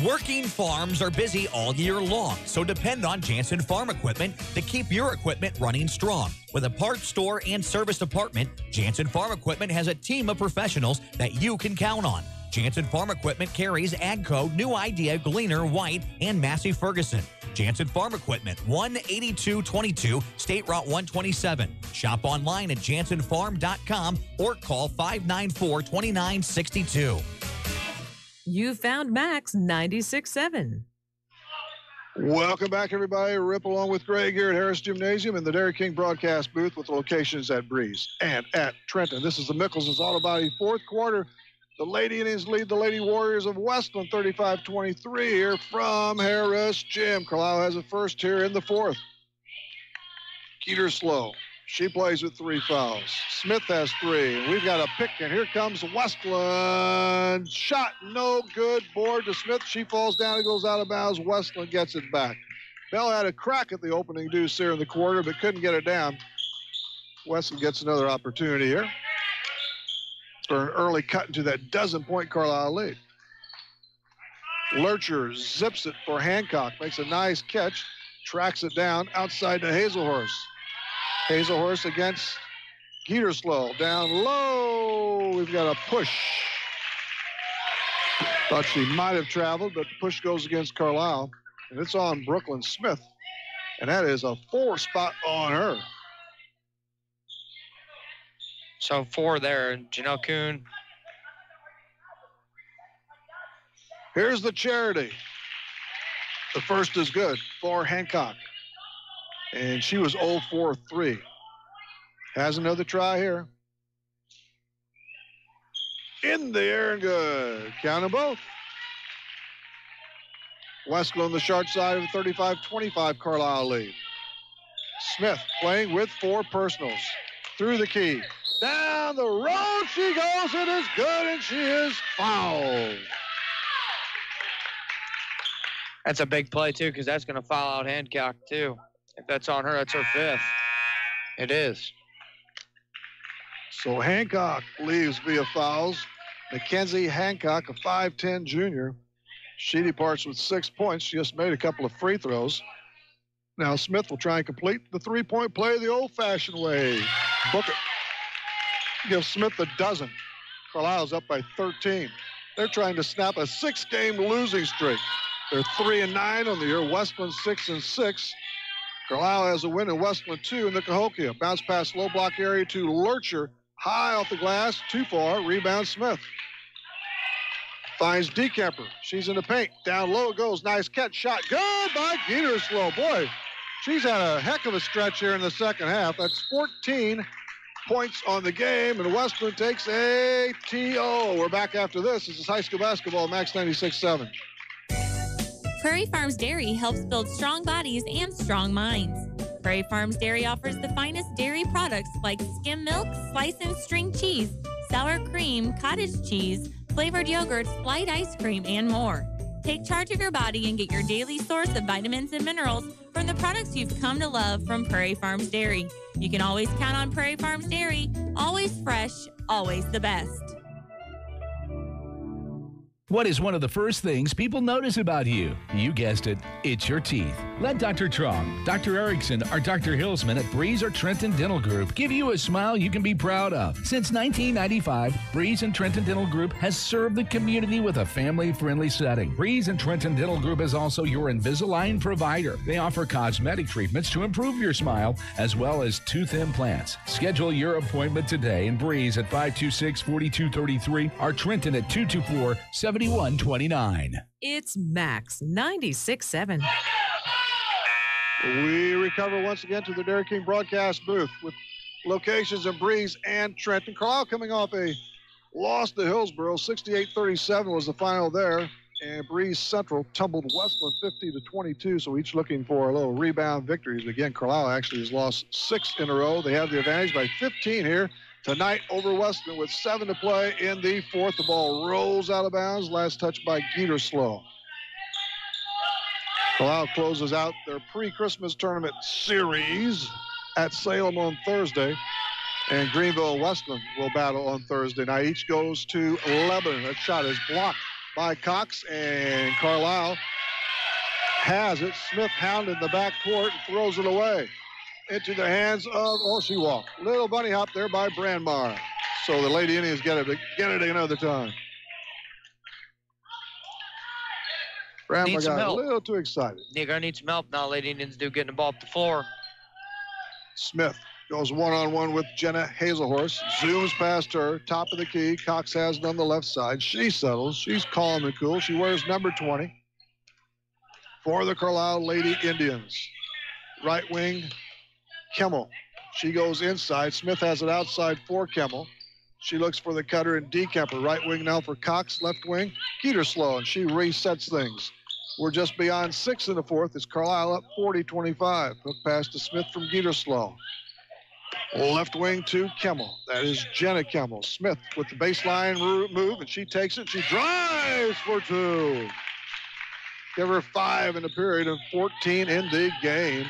Working farms are busy all year long, so depend on Jansen Farm Equipment to keep your equipment running strong. With a parts store and service department, Jansen Farm Equipment has a team of professionals that you can count on. Jansen Farm Equipment carries AGCO, New Idea, Gleaner, White, and Massey Ferguson. Jansen Farm Equipment, 18222 State Route 127. Shop online at jansenfarm.com or call 594-2962. You found Max 96.7. Welcome back, everybody. Rip along with Greg here at Harris Gymnasium in the Dairy King broadcast booth with locations at Breeze and at Trenton. This is the Mickelson's Auto Body fourth quarter. The Lady Indians lead the Lady Warriors of Wesclin 35-23 here from Harris Gym. Carlyle has it first here in the fourth. Keeter slow. She plays with 3 fouls. Smith has 3. We've got a pick, and here comes Wesclin. Shot no good. Board to Smith. She falls down and goes out of bounds. Wesclin gets it back. Bell had a crack at the opening deuce here in the quarter, but couldn't get it down. Wesclin gets another opportunity here for an early cut into that dozen-point Carlyle lead. Lurcher zips it for Hancock. Makes a nice catch. Tracks it down outside to Hazelhorst. Hazelhorst against Geeterslow. Down low. We've got a push. Thought she might have traveled, but the push goes against Carlyle. And it's on Brooklyn Smith. And that is a 4 spot on her. So 4 there. Janelle Kuhn. Here's the charity. The first is good for Hancock. And she was 0-4-3. Has another try here. In the air and good. Count them both. Wesclin on the short side of a 35-25 Carlyle lead. Smith playing with 4 personals. Through the key. Down the road she goes. It is good, and she is fouled. That's a big play, too, because that's going to foul out Hancock, too. If that's on her, that's her 5th. It is. So Hancock leaves via fouls. Mackenzie Hancock, a 5'10 junior. She departs with 6 points. She just made a couple of free throws. Now Smith will try and complete the 3-point play the old-fashioned way. Book it. Give Smith a dozen. Carlisle's up by 13. They're trying to snap a 6-game losing streak. They're 3-9 on the year. Wesclin 6-6. Carlyle has a win in Wesclin 2 in the Cahokia. Bounce pass low block area to Lurcher. High off the glass, too far. Rebound Smith. Finds Dekemper. She's in the paint. Down low it goes. Nice catch. Shot good by Geeterslow. Boy, she's had a heck of a stretch here in the second half. That's 14 points on the game, and Wesclin takes a TO. We're back after this. This is high school basketball, Max 96.7. Prairie Farms Dairy helps build strong bodies and strong minds. Prairie Farms Dairy offers the finest dairy products like skim milk, slice and string cheese, sour cream, cottage cheese, flavored yogurts, light ice cream, and more. Take charge of your body and get your daily source of vitamins and minerals from the products you've come to love from Prairie Farms Dairy. You can always count on Prairie Farms Dairy. Always fresh, always the best. What is one of the first things people notice about you? You guessed it, it's your teeth. Let Dr. Trong, Dr. Erickson, or Dr. Hillsman at Breeze or Trenton Dental Group give you a smile you can be proud of. Since 1995, Breeze and Trenton Dental Group has served the community with a family-friendly setting. Breeze and Trenton Dental Group is also your Invisalign provider. They offer cosmetic treatments to improve your smile, as well as tooth implants. Schedule your appointment today in Breeze at 526-4233 or Trenton at 224-7129. It's Max 96.7. We recover once again to the Dairy King broadcast booth with locations in Breeze and Trenton. Carlyle coming off a loss to Hillsborough. 68-37 was the final there. And Breeze Central tumbled Wesclin 50-22, so each looking for a little rebound victories. Again, Carlyle actually has lost 6 in a row. They have the advantage by 15 here tonight over Wesclin with 7 to play in the fourth. The ball rolls out of bounds. Last touch by Geeterslow. Carlyle closes out their pre-Christmas tournament series at Salem on Thursday. And Greenville and Wesclin will battle on Thursday night. Each goes to 11. That shot is blocked by Cox, and Carlyle has it. Smith hounded the back court and throws it away into the hands of, she walked. Little bunny hop there by Brandmar. So the Lady Indians get it another time. Brandmar got a little too excited. They're going to need some help now, Lady Indians do getting the ball up the floor. Smith goes one-on-one with Jenna Hazelhorse. Zooms past her, top of the key. Cox has it on the left side. She settles. She's calm and cool. She wears number 20 for the Carlyle Lady Indians. Right wing, Kimmel. She goes inside. Smith has it outside for Kimmel. She looks for the cutter and Dekemper. Right wing now for Cox. Left wing, Geeterslow, and she resets things. We're just beyond 6 in the fourth. It's Carlyle up 40-25. Hook pass to Smith from Geeterslow. Left wing to Kimmel. That is Jenna Kimmel. Smith with the baseline move, and she takes it. She drives for 2. Give her 5 in the period and 14 in the game.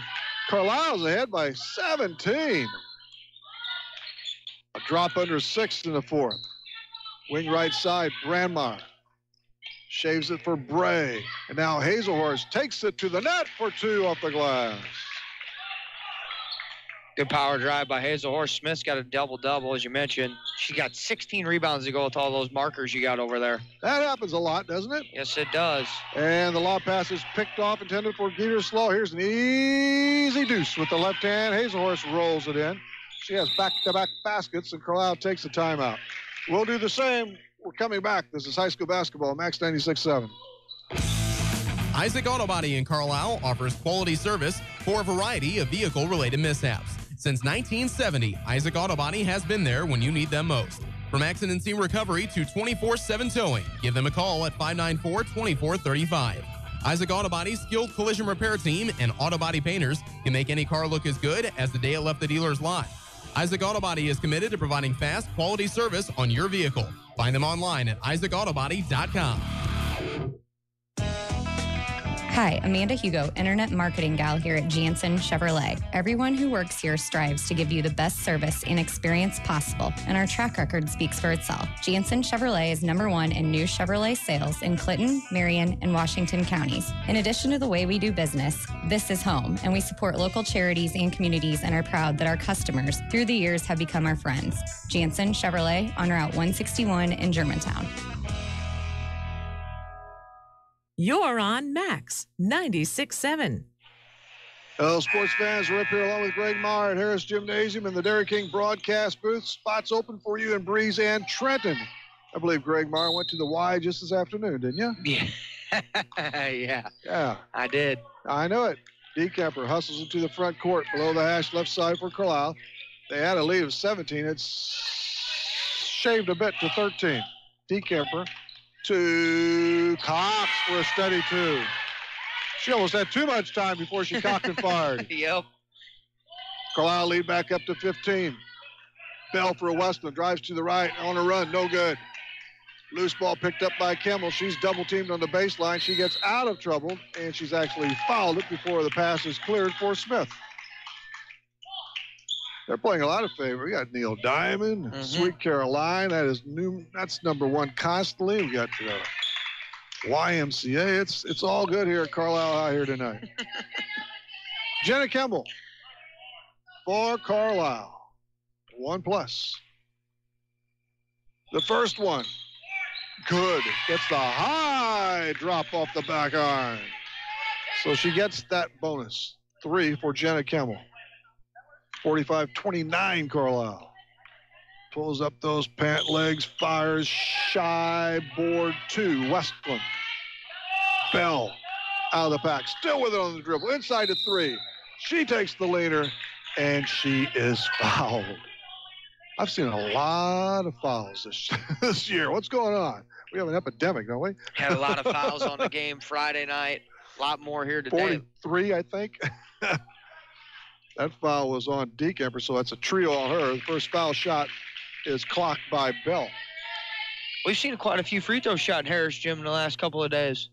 Carlisle's ahead by 17. A drop under 6 in the fourth. Wing right side, Brandmar. Shaves it for Bray. And now Hazelhorse takes it to the net for 2 off the glass. Good power drive by Hazelhorse. Smith's got a double-double, as you mentioned. She got 16 rebounds to go with all those markers you got over there. That happens a lot, doesn't it? Yes, it does. And the lob pass is picked off, intended for Geeterslow. Here's an easy deuce with the left hand. Hazelhorse rolls it in. She has back-to-back baskets, and Carlyle takes a timeout. We'll do the same. We're coming back. This is high school basketball, Max 96.7. Isaac Auto Body in Carlisle offers quality service for a variety of vehicle-related mishaps. Since 1970, Isaac Auto Body has been there when you need them most. From accident scene recovery to 24/7 towing, give them a call at 594-2435. Isaac Auto Body's skilled collision repair team and auto body painters can make any car look as good as the day it left the dealer's lot. Isaac Auto Body is committed to providing fast, quality service on your vehicle. Find them online at isaacautobody.com. Hi, Amanda Hugo, Internet Marketing Gal here at Jansen Chevrolet. Everyone who works here strives to give you the best service and experience possible, and our track record speaks for itself. Jansen Chevrolet is #1 in new Chevrolet sales in Clinton, Marion, and Washington counties. In addition to the way we do business, this is home, and we support local charities and communities and are proud that our customers, through the years, have become our friends. Jansen Chevrolet on Route 161 in Germantown. You're on Max 96.7. Hello, sports fans. We're up here along with Greg Meyer at Harris Gymnasium in the Dairy King broadcast booth. Spots open for you in Breeze and Trenton. I believe Greg Meyer went to the Y just this afternoon, didn't you? Yeah. Yeah. I did. I know it. Dekemper hustles into the front court below the hash left side for Carlyle. They had a lead of 17. It's shaved a bit to 13. Dekemper to Cox for a steady 2. She almost had too much time before she cocked and fired. Yep. Carlyle lead back up to 15. Bell for a Wesclin. Drives to the right on a run. No good. Loose ball picked up by Kimmel. She's double-teamed on the baseline. She gets out of trouble, and she's actually fouled it before the pass is cleared for Smith. They're playing a lot of favor. We got Neil Diamond, Sweet Caroline. That's #1 constantly. We got YMCA. It's all good here at Carlyle High here tonight. Jenna Kemble for Carlyle. 1+. The first one. Good. Gets the high drop off the back iron. So she gets that bonus. 3 for Jenna Kemble. 45-29 Carlyle. Pulls up those pant legs, fires shy, board 2, Wesclin. Bell out of the pack, still with it on the dribble, inside to 3. She takes the leaner, and she is fouled. I've seen a lot of fouls this year. What's going on? We have an epidemic, don't we? Had a lot of fouls on the game Friday night. A lot more here today. 43, I think. That foul was on Decamper, so that's a trio on her. The first foul shot is clocked by Bell. We've seen quite a few free throws shot in Harris Gym in the last couple of days.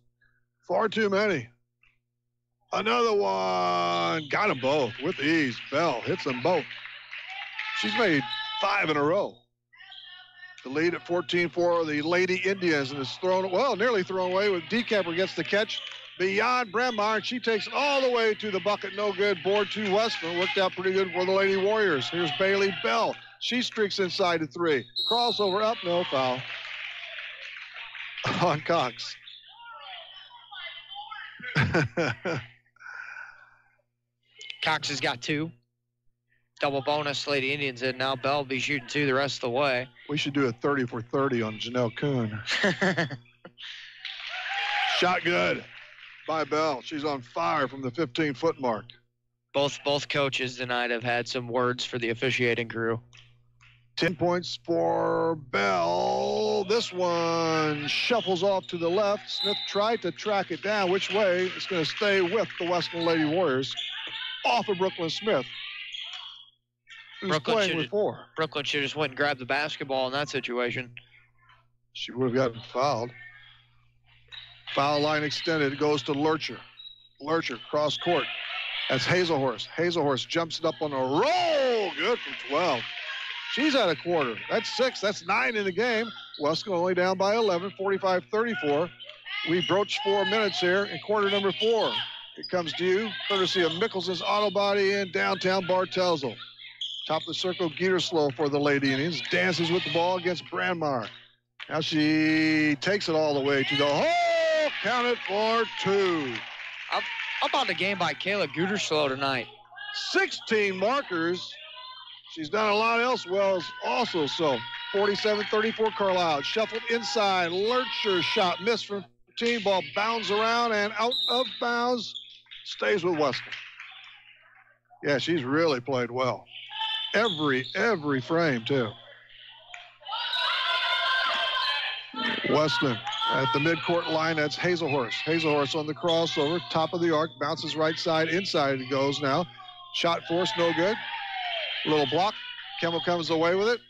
Far too many. Another one. Got them both with ease. Bell hits them both. She's made 5 in a row. The lead at 14 for the Lady Indians, and is nearly thrown away with Decamper gets the catch beyond Brandmeyer, and she takes it all the way to the bucket. No good. Board 2 Wesclin. Worked out pretty good for the Lady Warriors. Here's Bailey Bell. She streaks inside to 3. Crossover up. No foul on Cox. Cox has got 2. Double bonus, Lady Indians in. Now Bell will be shooting 2 the rest of the way. We should do a 30 for 30 on Janelle Kuhn. Shot good by Bell. She's on fire from the 15-foot mark. Both coaches tonight have had some words for the officiating crew. 10 points for Bell. This one shuffles off to the left. Smith tried to track it down. Which way? It's going to stay with the Wesclin Lady Warriors. Off of Brooklyn Smith, who's playing with 4. Brooklyn should have just went and grabbed the basketball in that situation. She would have gotten fouled. Foul line extended. It goes to Lurcher. Lurcher, cross court. That's Hazelhorst. Hazelhorst jumps it up on a roll. Good from 12. She's at a quarter. That's 6. That's 9 in the game. Wesclin only down by 11, 45-34. We broached 4 minutes here in quarter number 4. It comes to you, courtesy of Mickelson's Auto Body in downtown Bartelzel. Top of the circle, Geeterslow for the Lady Indians. Dances with the ball against Brandmeyer. Now she takes it all the way to the hole. Count it for 2. How about the game by Kayla Geeterslow tonight? 16 markers. She's done a lot else well also. So 47-34 Carlyle. Shuffled inside. Lurcher shot missed from team. Ball bounds around and out of bounds. Stays with Wesclin. Yeah, she's really played well. Every frame, too. Wesclin at the midcourt line. That's Hazelhorst. Hazelhorst on the crossover. Top of the arc. Bounces right side. Inside it goes now. Shot forced. No good. Little block. Kemble comes away with it.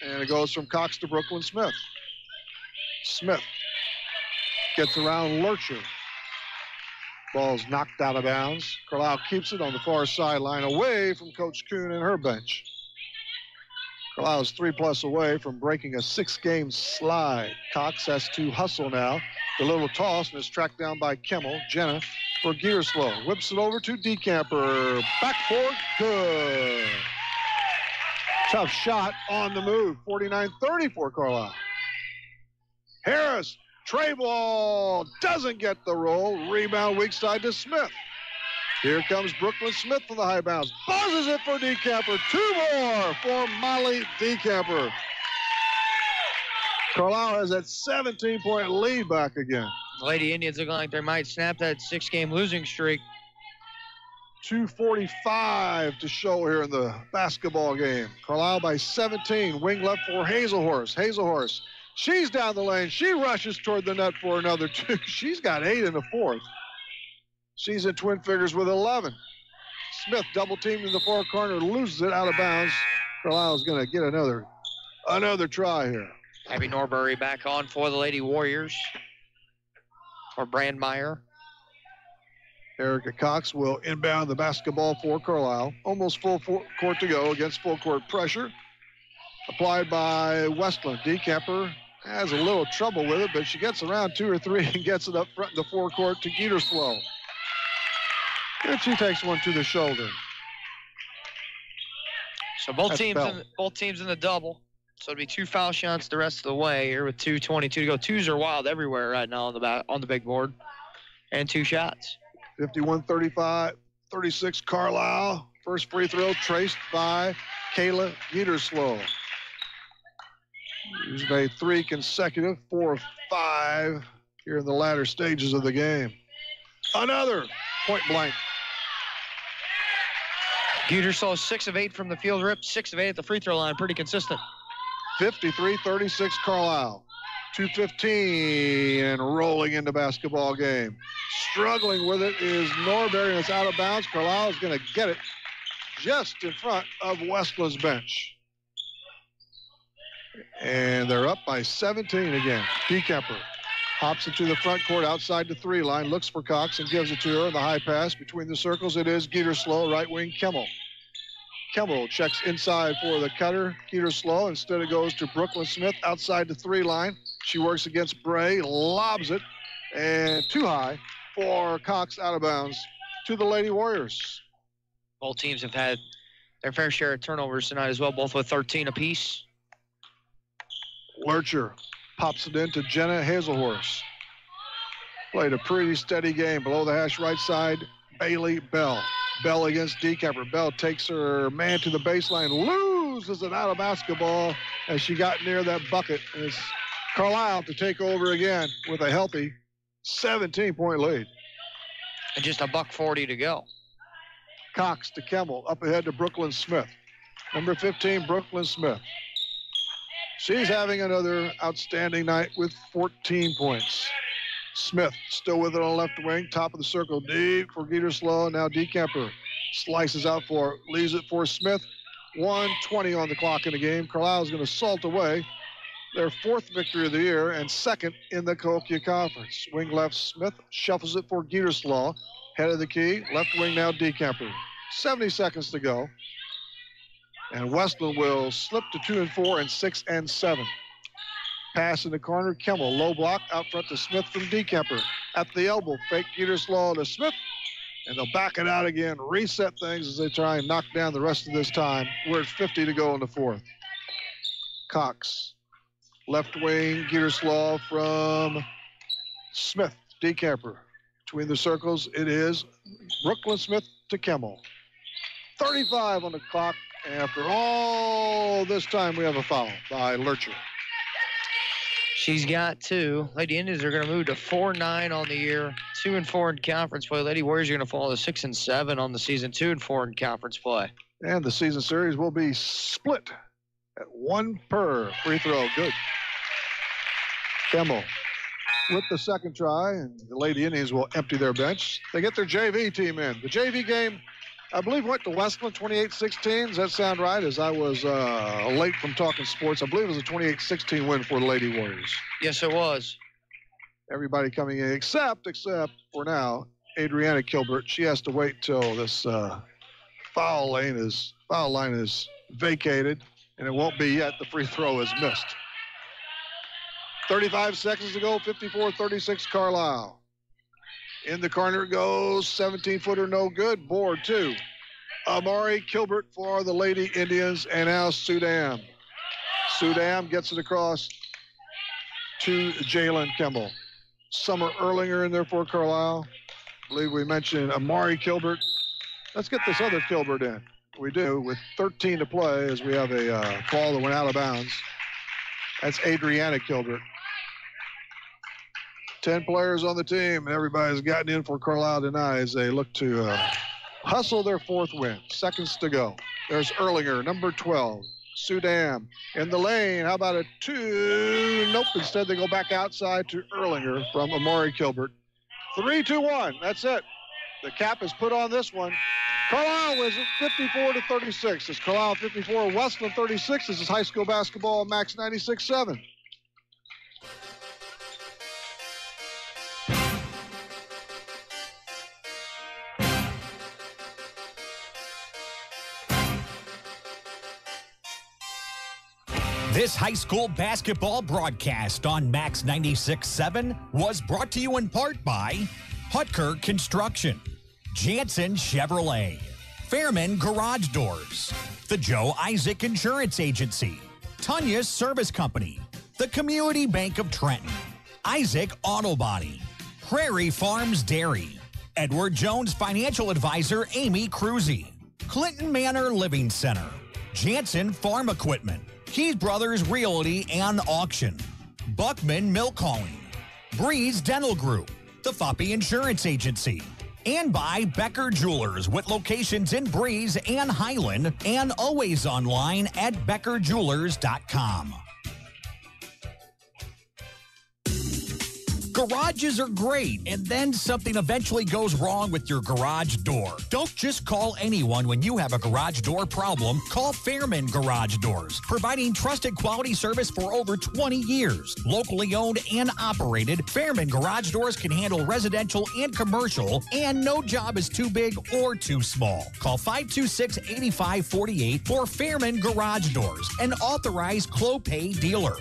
And it goes from Cox to Brooklyn Smith. Smith gets around Lurcher. Ball's knocked out of bounds. Carlyle keeps it on the far sideline away from Coach Kuhn and her bench. Carlisle's 3+ away from breaking a 6-game slide. Cox has to hustle now. The little toss and is tracked down by Kemmel. Jenna for Geeterslow. Whips it over to Decamper. Backboard, good. Tough shot on the move. 49-34 Carlyle. Harris. Tray ball doesn't get the roll. Rebound weak side to Smith. Here comes Brooklyn Smith from the high bounce. Buzzes it for Decamper. 2 more for Molly Decamper. Carlyle has that 17-point lead back again. Lady Indians look like they might snap that 6-game losing streak. 2:45 to show here in the basketball game. Carlyle by 17. Wing left for Hazelhorst. Hazelhorst. She's down the lane. She rushes toward the net for another 2. She's got 8 in the 4th. She's in twin figures with 11. Smith double teamed in the far corner, loses it out of bounds. Carlisle's going to get another try here. Abby Norbury back on for the Lady Warriors. For Brandmeyer. Erica Cox will inbound the basketball for Carlyle. Almost full court to go against full court pressure. Applied by Wesclin. Decamper has a little trouble with it, but she gets around 2 or 3 and gets it up front in the forecourt to Geeterslow. And she takes one to the shoulder. So both teams in the double. So it'll be 2 foul shots the rest of the way here with 2:22 to go. Twos are wild everywhere right now on the big board. And 2 shots. 51-35-36 Carlyle. First free throw traced by Kayla Geeterslow. She's made 3 consecutive, 4 of 5 here in the latter stages of the game. Another point blank. Geeterslow 6 of 8 from the field, Rip. 6 of 8 at the free throw line. Pretty consistent. 53-36 Carlyle. 2:15 and rolling into basketball game. Struggling with it is Norbury, and it's out of bounds. Carlyle is going to get it just in front of Wesclin's bench. And they're up by 17 again. DeKemper hops into the front court outside the 3 line, looks for Cox and gives it to her. The high pass between the circles. It is Geeterslow, right wing Kimmel. Kimmel checks inside for the cutter. Geeterslow. Instead it goes to Brooklyn Smith outside the 3 line. She works against Bray, lobs it, and too high for Cox, out of bounds to the Lady Warriors. Both teams have had their fair share of turnovers tonight as well, both with 13 apiece. Lurcher pops it into Jenna Hazelhorse. Played a pretty steady game. Below the hash right side, Bailey Bell. Bell against DeKemper. Bell takes her man to the baseline, loses it out of basketball as she got near that bucket. And it's Carlyle to take over again with a healthy 17-point lead. And just $1:40 to go. Cox to Kimmel, up ahead to Brooklyn Smith. Number 15, Brooklyn Smith. She's having another outstanding night with 14 points. Smith still with it on the left wing, top of the circle, deep for Geeterslow. Now DeKemper slices out for it, leaves it for Smith. 1:20 on the clock in the game. Carlisle is going to salt away their 4th victory of the year and 2nd in the Cahokia Conference. Wing left, Smith shuffles it for Geeterslow. Head of the key, left wing now DeKemper. 70 seconds to go. And Wesclin will slip to 2 and 4 and 6 and 7. Pass in the corner, Kimmel, low block, out front to Smith from DeKemper. At the elbow, fake Geeterslow to Smith, and they'll back it out again, reset things as they try and knock down the rest of this time. We're at 50 to go in the 4th. Cox, left wing, Geeterslow from Smith, DeKemper. Between the circles, it is Brooklyn Smith to Kimmel. 35 on the clock. After all this time, we have a foul by Lurcher. She's got 2. Lady Indians are going to move to 4-9 on the year, 2 and 4 in conference play. Lady Warriors are going to fall to 6 and 7 on the season, 2 and 4 in conference play. And the season series will be split at 1 per free throw. Good. Kimmel with the second try, and the Lady Indians will empty their bench. They get their JV team in. The JV game, I believe, went to Wesclin 28-16. Does that sound right? As I was late from talking sports, I believe it was a 28-16 win for the Lady Warriors. Yes, it was. Everybody coming in, except for now, Adriana Kilbert. She has to wait till this foul line is vacated, and it won't be yet. The free throw is missed. 35 seconds to go, 54-36 Carlyle. In the corner it goes, 17-footer, no good. Board 2. Amari Kilbert for the Lady Indians, and now Sudam. Sudam gets it across to Jalen Kimmel. Summer Erlinger in there for Carlisle. I believe we mentioned Amari Kilbert. Let's get this other Kilbert in. We do, with 13 to play, as we have a call that went out of bounds. That's Adriana Kilbert. 10 players on the team, and everybody's gotten in for Carlisle tonight as they look to hustle their 4th win. Seconds to go. There's Erlinger, number 12. Sudam in the lane. How about a 2? Nope. Instead, they go back outside to Erlinger from Amari Kilbert. 3-2-1. That's it. The cap is put on this one. Carlisle wins it 54-36. It's Carlisle 54, Wesclin 36. This is high school basketball, Max 96.7. This high school basketball broadcast on Max 96.7 was brought to you in part by Hutker Construction, Jansen Chevrolet, Fairman Garage Doors, the Joe Isaac Insurance Agency, Tunya's Service Company, the Community Bank of Trenton, Isaac Auto Body, Prairie Farms Dairy, Edward Jones Financial Advisor Amy Cruzy, Clinton Manor Living Center, Jansen Farm Equipment, Keys Brothers Realty and Auction, Buckman Milk Hauling, Breeze Dental Group, the Foppy Insurance Agency, and by Becker Jewelers with locations in Breeze and Highland and always online at beckerjewelers.com. Garages are great, and then something eventually goes wrong with your garage door. Don't just call anyone when you have a garage door problem. Call Fairman Garage Doors, providing trusted quality service for over 20 years. Locally owned and operated, Fairman Garage Doors can handle residential and commercial, and no job is too big or too small. Call 526-8548 for Fairman Garage Doors, an authorized Clopay dealer.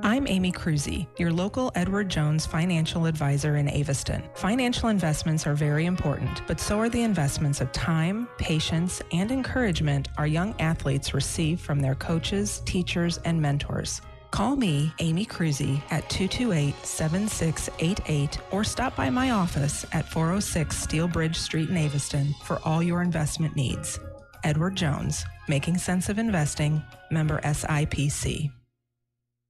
I'm Amy Cruzy, your local Edward Jones financial advisor in Aviston. Financial investments are very important, but so are the investments of time, patience, and encouragement our young athletes receive from their coaches, teachers, and mentors. Call me, Amy Cruzy, at 228-7688 or stop by my office at 406 Steel Bridge Street in Aviston for all your investment needs. Edward Jones, Making Sense of Investing, member SIPC.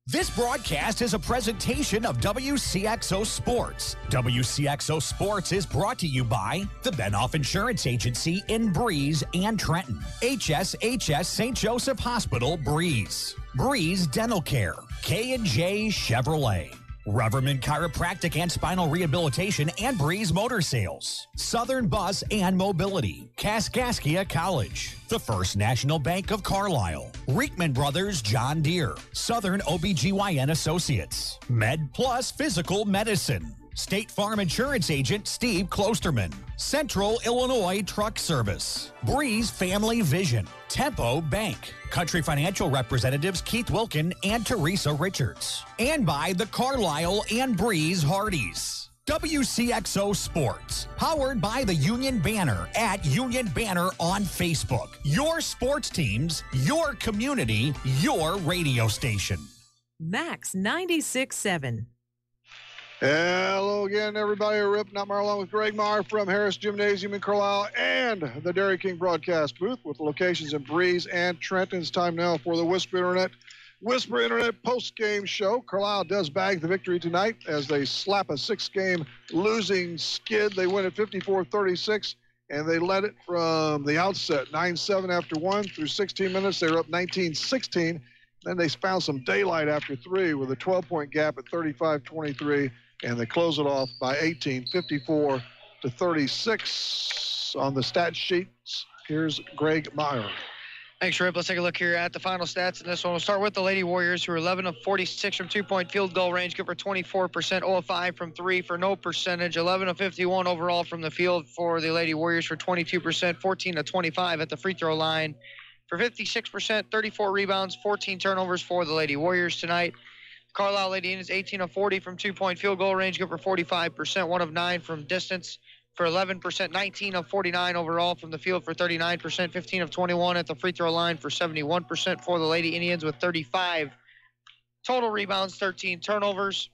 This broadcast is a presentation of Wcxo Sports. Wcxo Sports is brought to you by the Benoff Insurance Agency in Breeze and Trenton, HSHS St. Joseph Hospital, Breeze, Breeze Dental Care, K&J Chevrolet, Reverman Chiropractic and Spinal Rehabilitation and Breeze Motor Sales, Southern Bus and Mobility, Kaskaskia College, the First National Bank of Carlyle, Reekman Brothers John Deere, Southern OBGYN Associates, Med Plus Physical Medicine, State Farm Insurance Agent Steve Klosterman, Central Illinois Truck Service, Breeze Family Vision, Tempo Bank, Country Financial Representatives Keith Wilkin and Teresa Richards, and by the Carlyle and Breeze Hardys. WCXO Sports, powered by the Union Banner at Union Banner on Facebook. Your sports teams, your community, your radio station. Max 96.7. Hello again, everybody. Rip Nutmeyer along with Greg Meyer from Harris Gymnasium in Carlyle and the Dairy King broadcast booth with locations in Breeze and Trenton. It's time now for the Whisper Internet post-game show. Carlyle does bag the victory tonight as they slap a six-game losing skid. They win at 54-36, and they led it from the outset, 9-7 after 1 through 16 minutes. They were up 19-16. Then they found some daylight after 3 with a 12-point gap at 35-23. And they close it off by 18, 54-36 on the stat sheets. Here's Greg Meyer. Thanks, Rip. Let's take a look here at the final stats in this one. We'll start with the Lady Warriors, who are 11 of 46 from two-point field goal range, good for 24%, 0 of 5 from 3 for no percentage, 11 of 51 overall from the field for the Lady Warriors for 22%, 14 of 25 at the free throw line for 56%, 34 rebounds, 14 turnovers for the Lady Warriors tonight. Carlyle Lady Indians 18 of 40 from two-point field goal range, good for 45%, 1 of 9 from distance for 11%, 19 of 49 overall from the field for 39%, 15 of 21 at the free throw line for 71% for the Lady Indians with 35 total rebounds, 13 turnovers.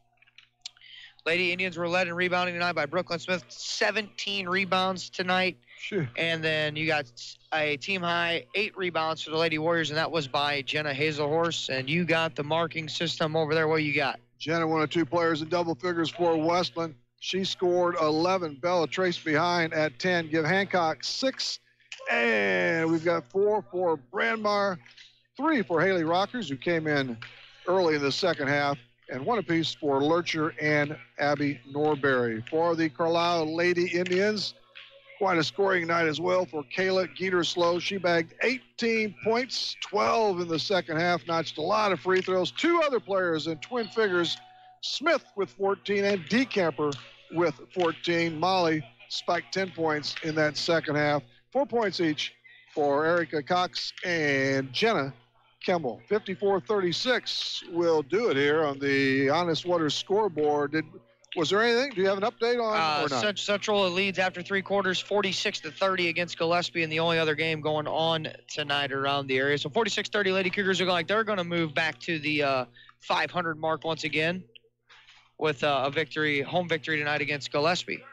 Lady Indians were led in rebounding tonight by Brooklyn Smith, 17 rebounds tonight. Sure. And then you got a team high 8 rebounds for the Lady Warriors, and that was by Jenna Hazelhorse. And you got the marking system over there. What you got? Jenna, one of 2 players in double figures for Wesclin. She scored 11. Bella traced behind at 10. Give Hancock 6. And we've got 4 for Brandmeier, 3 for Haley Rockers, who came in early in the second half, and 1 apiece for Lurcher and Abby Norberry. For the Carlisle Lady Indians, quite a scoring night as well for Kayla Geeterslow. She bagged 18 points, 12 in the second half, notched a lot of free throws. 2 other players in twin figures, Smith with 14 and DeCamper with 14. Molly spiked 10 points in that second half. 4 points each for Erica Cox and Jenna Kimmel. 54-36 will do it here on the Honest Waters scoreboard. Was there anything? Do you have an update on or not? Central leads after 3 quarters, 46-30 against Gillespie, and the only other game going on tonight around the area. So 46-30, Lady Cougars are they're going to move back to the 500 mark once again with a home victory tonight against Gillespie.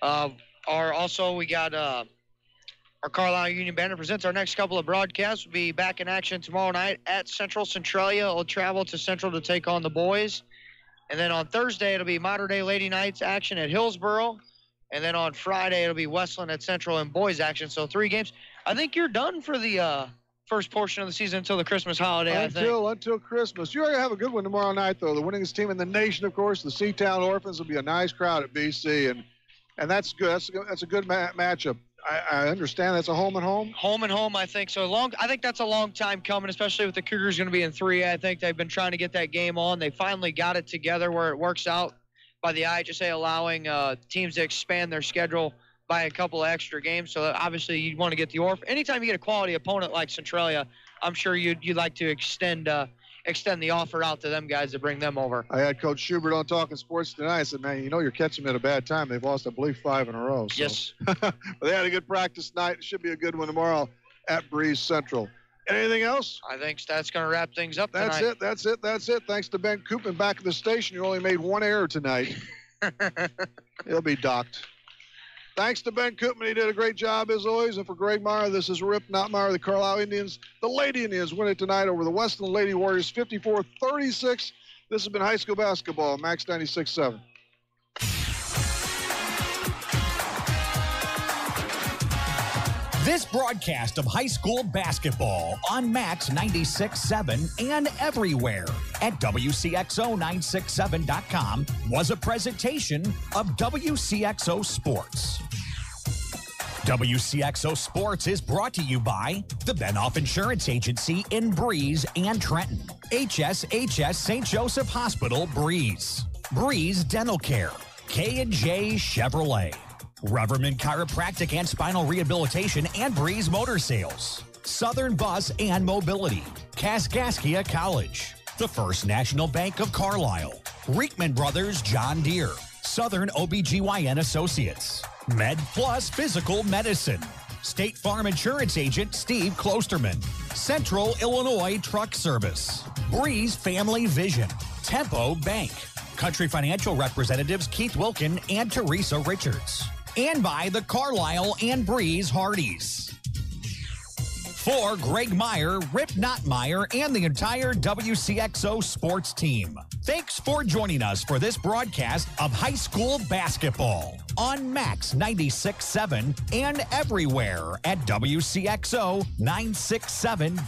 We got our Carlyle Union Banner presents our next couple of broadcasts. We'll be back in action tomorrow night at Central. Centralia will travel to Central to take on the boys. And then on Thursday, it'll be Mater Dei Lady Knights action at Hillsboro. And then on Friday, it'll be Wesclin at Central and boys action. So 3 games. I think you're done for the first portion of the season until the Christmas holiday, Until Christmas. You're going to have a good one tomorrow night, though. The winningest team in the nation, of course, the Seatown Orphans, will be a nice crowd at BC. And that's good. That's a good matchup. I understand that's a home and home. Home and home, I think so. I think that's a long time coming, especially with the Cougars going to be in 3A. I think they've been trying to get that game on. They finally got it together where it works out by the IHSA allowing teams to expand their schedule by a couple of extra games. So obviously you want to get the Orphan. Anytime you get a quality opponent like Centralia, I'm sure you'd like to extend the offer out to them guys to bring them over. I had Coach Schubert on Talking Sports tonight. I said, man, you're catching them at a bad time. They've lost, I believe, 5 in a row. So. Yes. But they had a good practice tonight. It should be a good one tomorrow at Breeze Central. Anything else? I think that's going to wrap things up tonight. That's it. Thanks to Ben Koopman back at the station. You only made 1 error tonight. He'll be docked. Thanks to Ben Koopman. He did a great job, as always. And for Greg Meyer, this is Rip Nottmeyer. The Carlyle Indians, the Lady Indians, win it tonight over the Weston Lady Warriors, 54-36. This has been high school basketball, Max 96.7. This broadcast of high school basketball on Max 96.7 and everywhere at Wcxo967.com was a presentation of Wcxo Sports. Wcxo Sports is brought to you by the Benoff Insurance Agency in Breeze and Trenton, HSHS St. Joseph Hospital, Breeze, Breeze Dental Care, K&J Chevrolet, Reverman Chiropractic and Spinal Rehabilitation and Breeze Motor Sales, Southern Bus and Mobility, Kaskaskia College, the First National Bank of Carlisle, Reekman Brothers John Deere, Southern OBGYN Associates, Med Plus Physical Medicine, State Farm Insurance Agent Steve Klosterman, Central Illinois Truck Service, Breeze Family Vision, Tempo Bank, Country Financial Representatives Keith Wilkin and Teresa Richards, and by the Carlyle and Breeze Hardys. For Greg Meyer, Rip Nottmeyer, and the entire Wcxo sports team, thanks for joining us for this broadcast of high school basketball on Max 96.7 and everywhere at Wcxo967.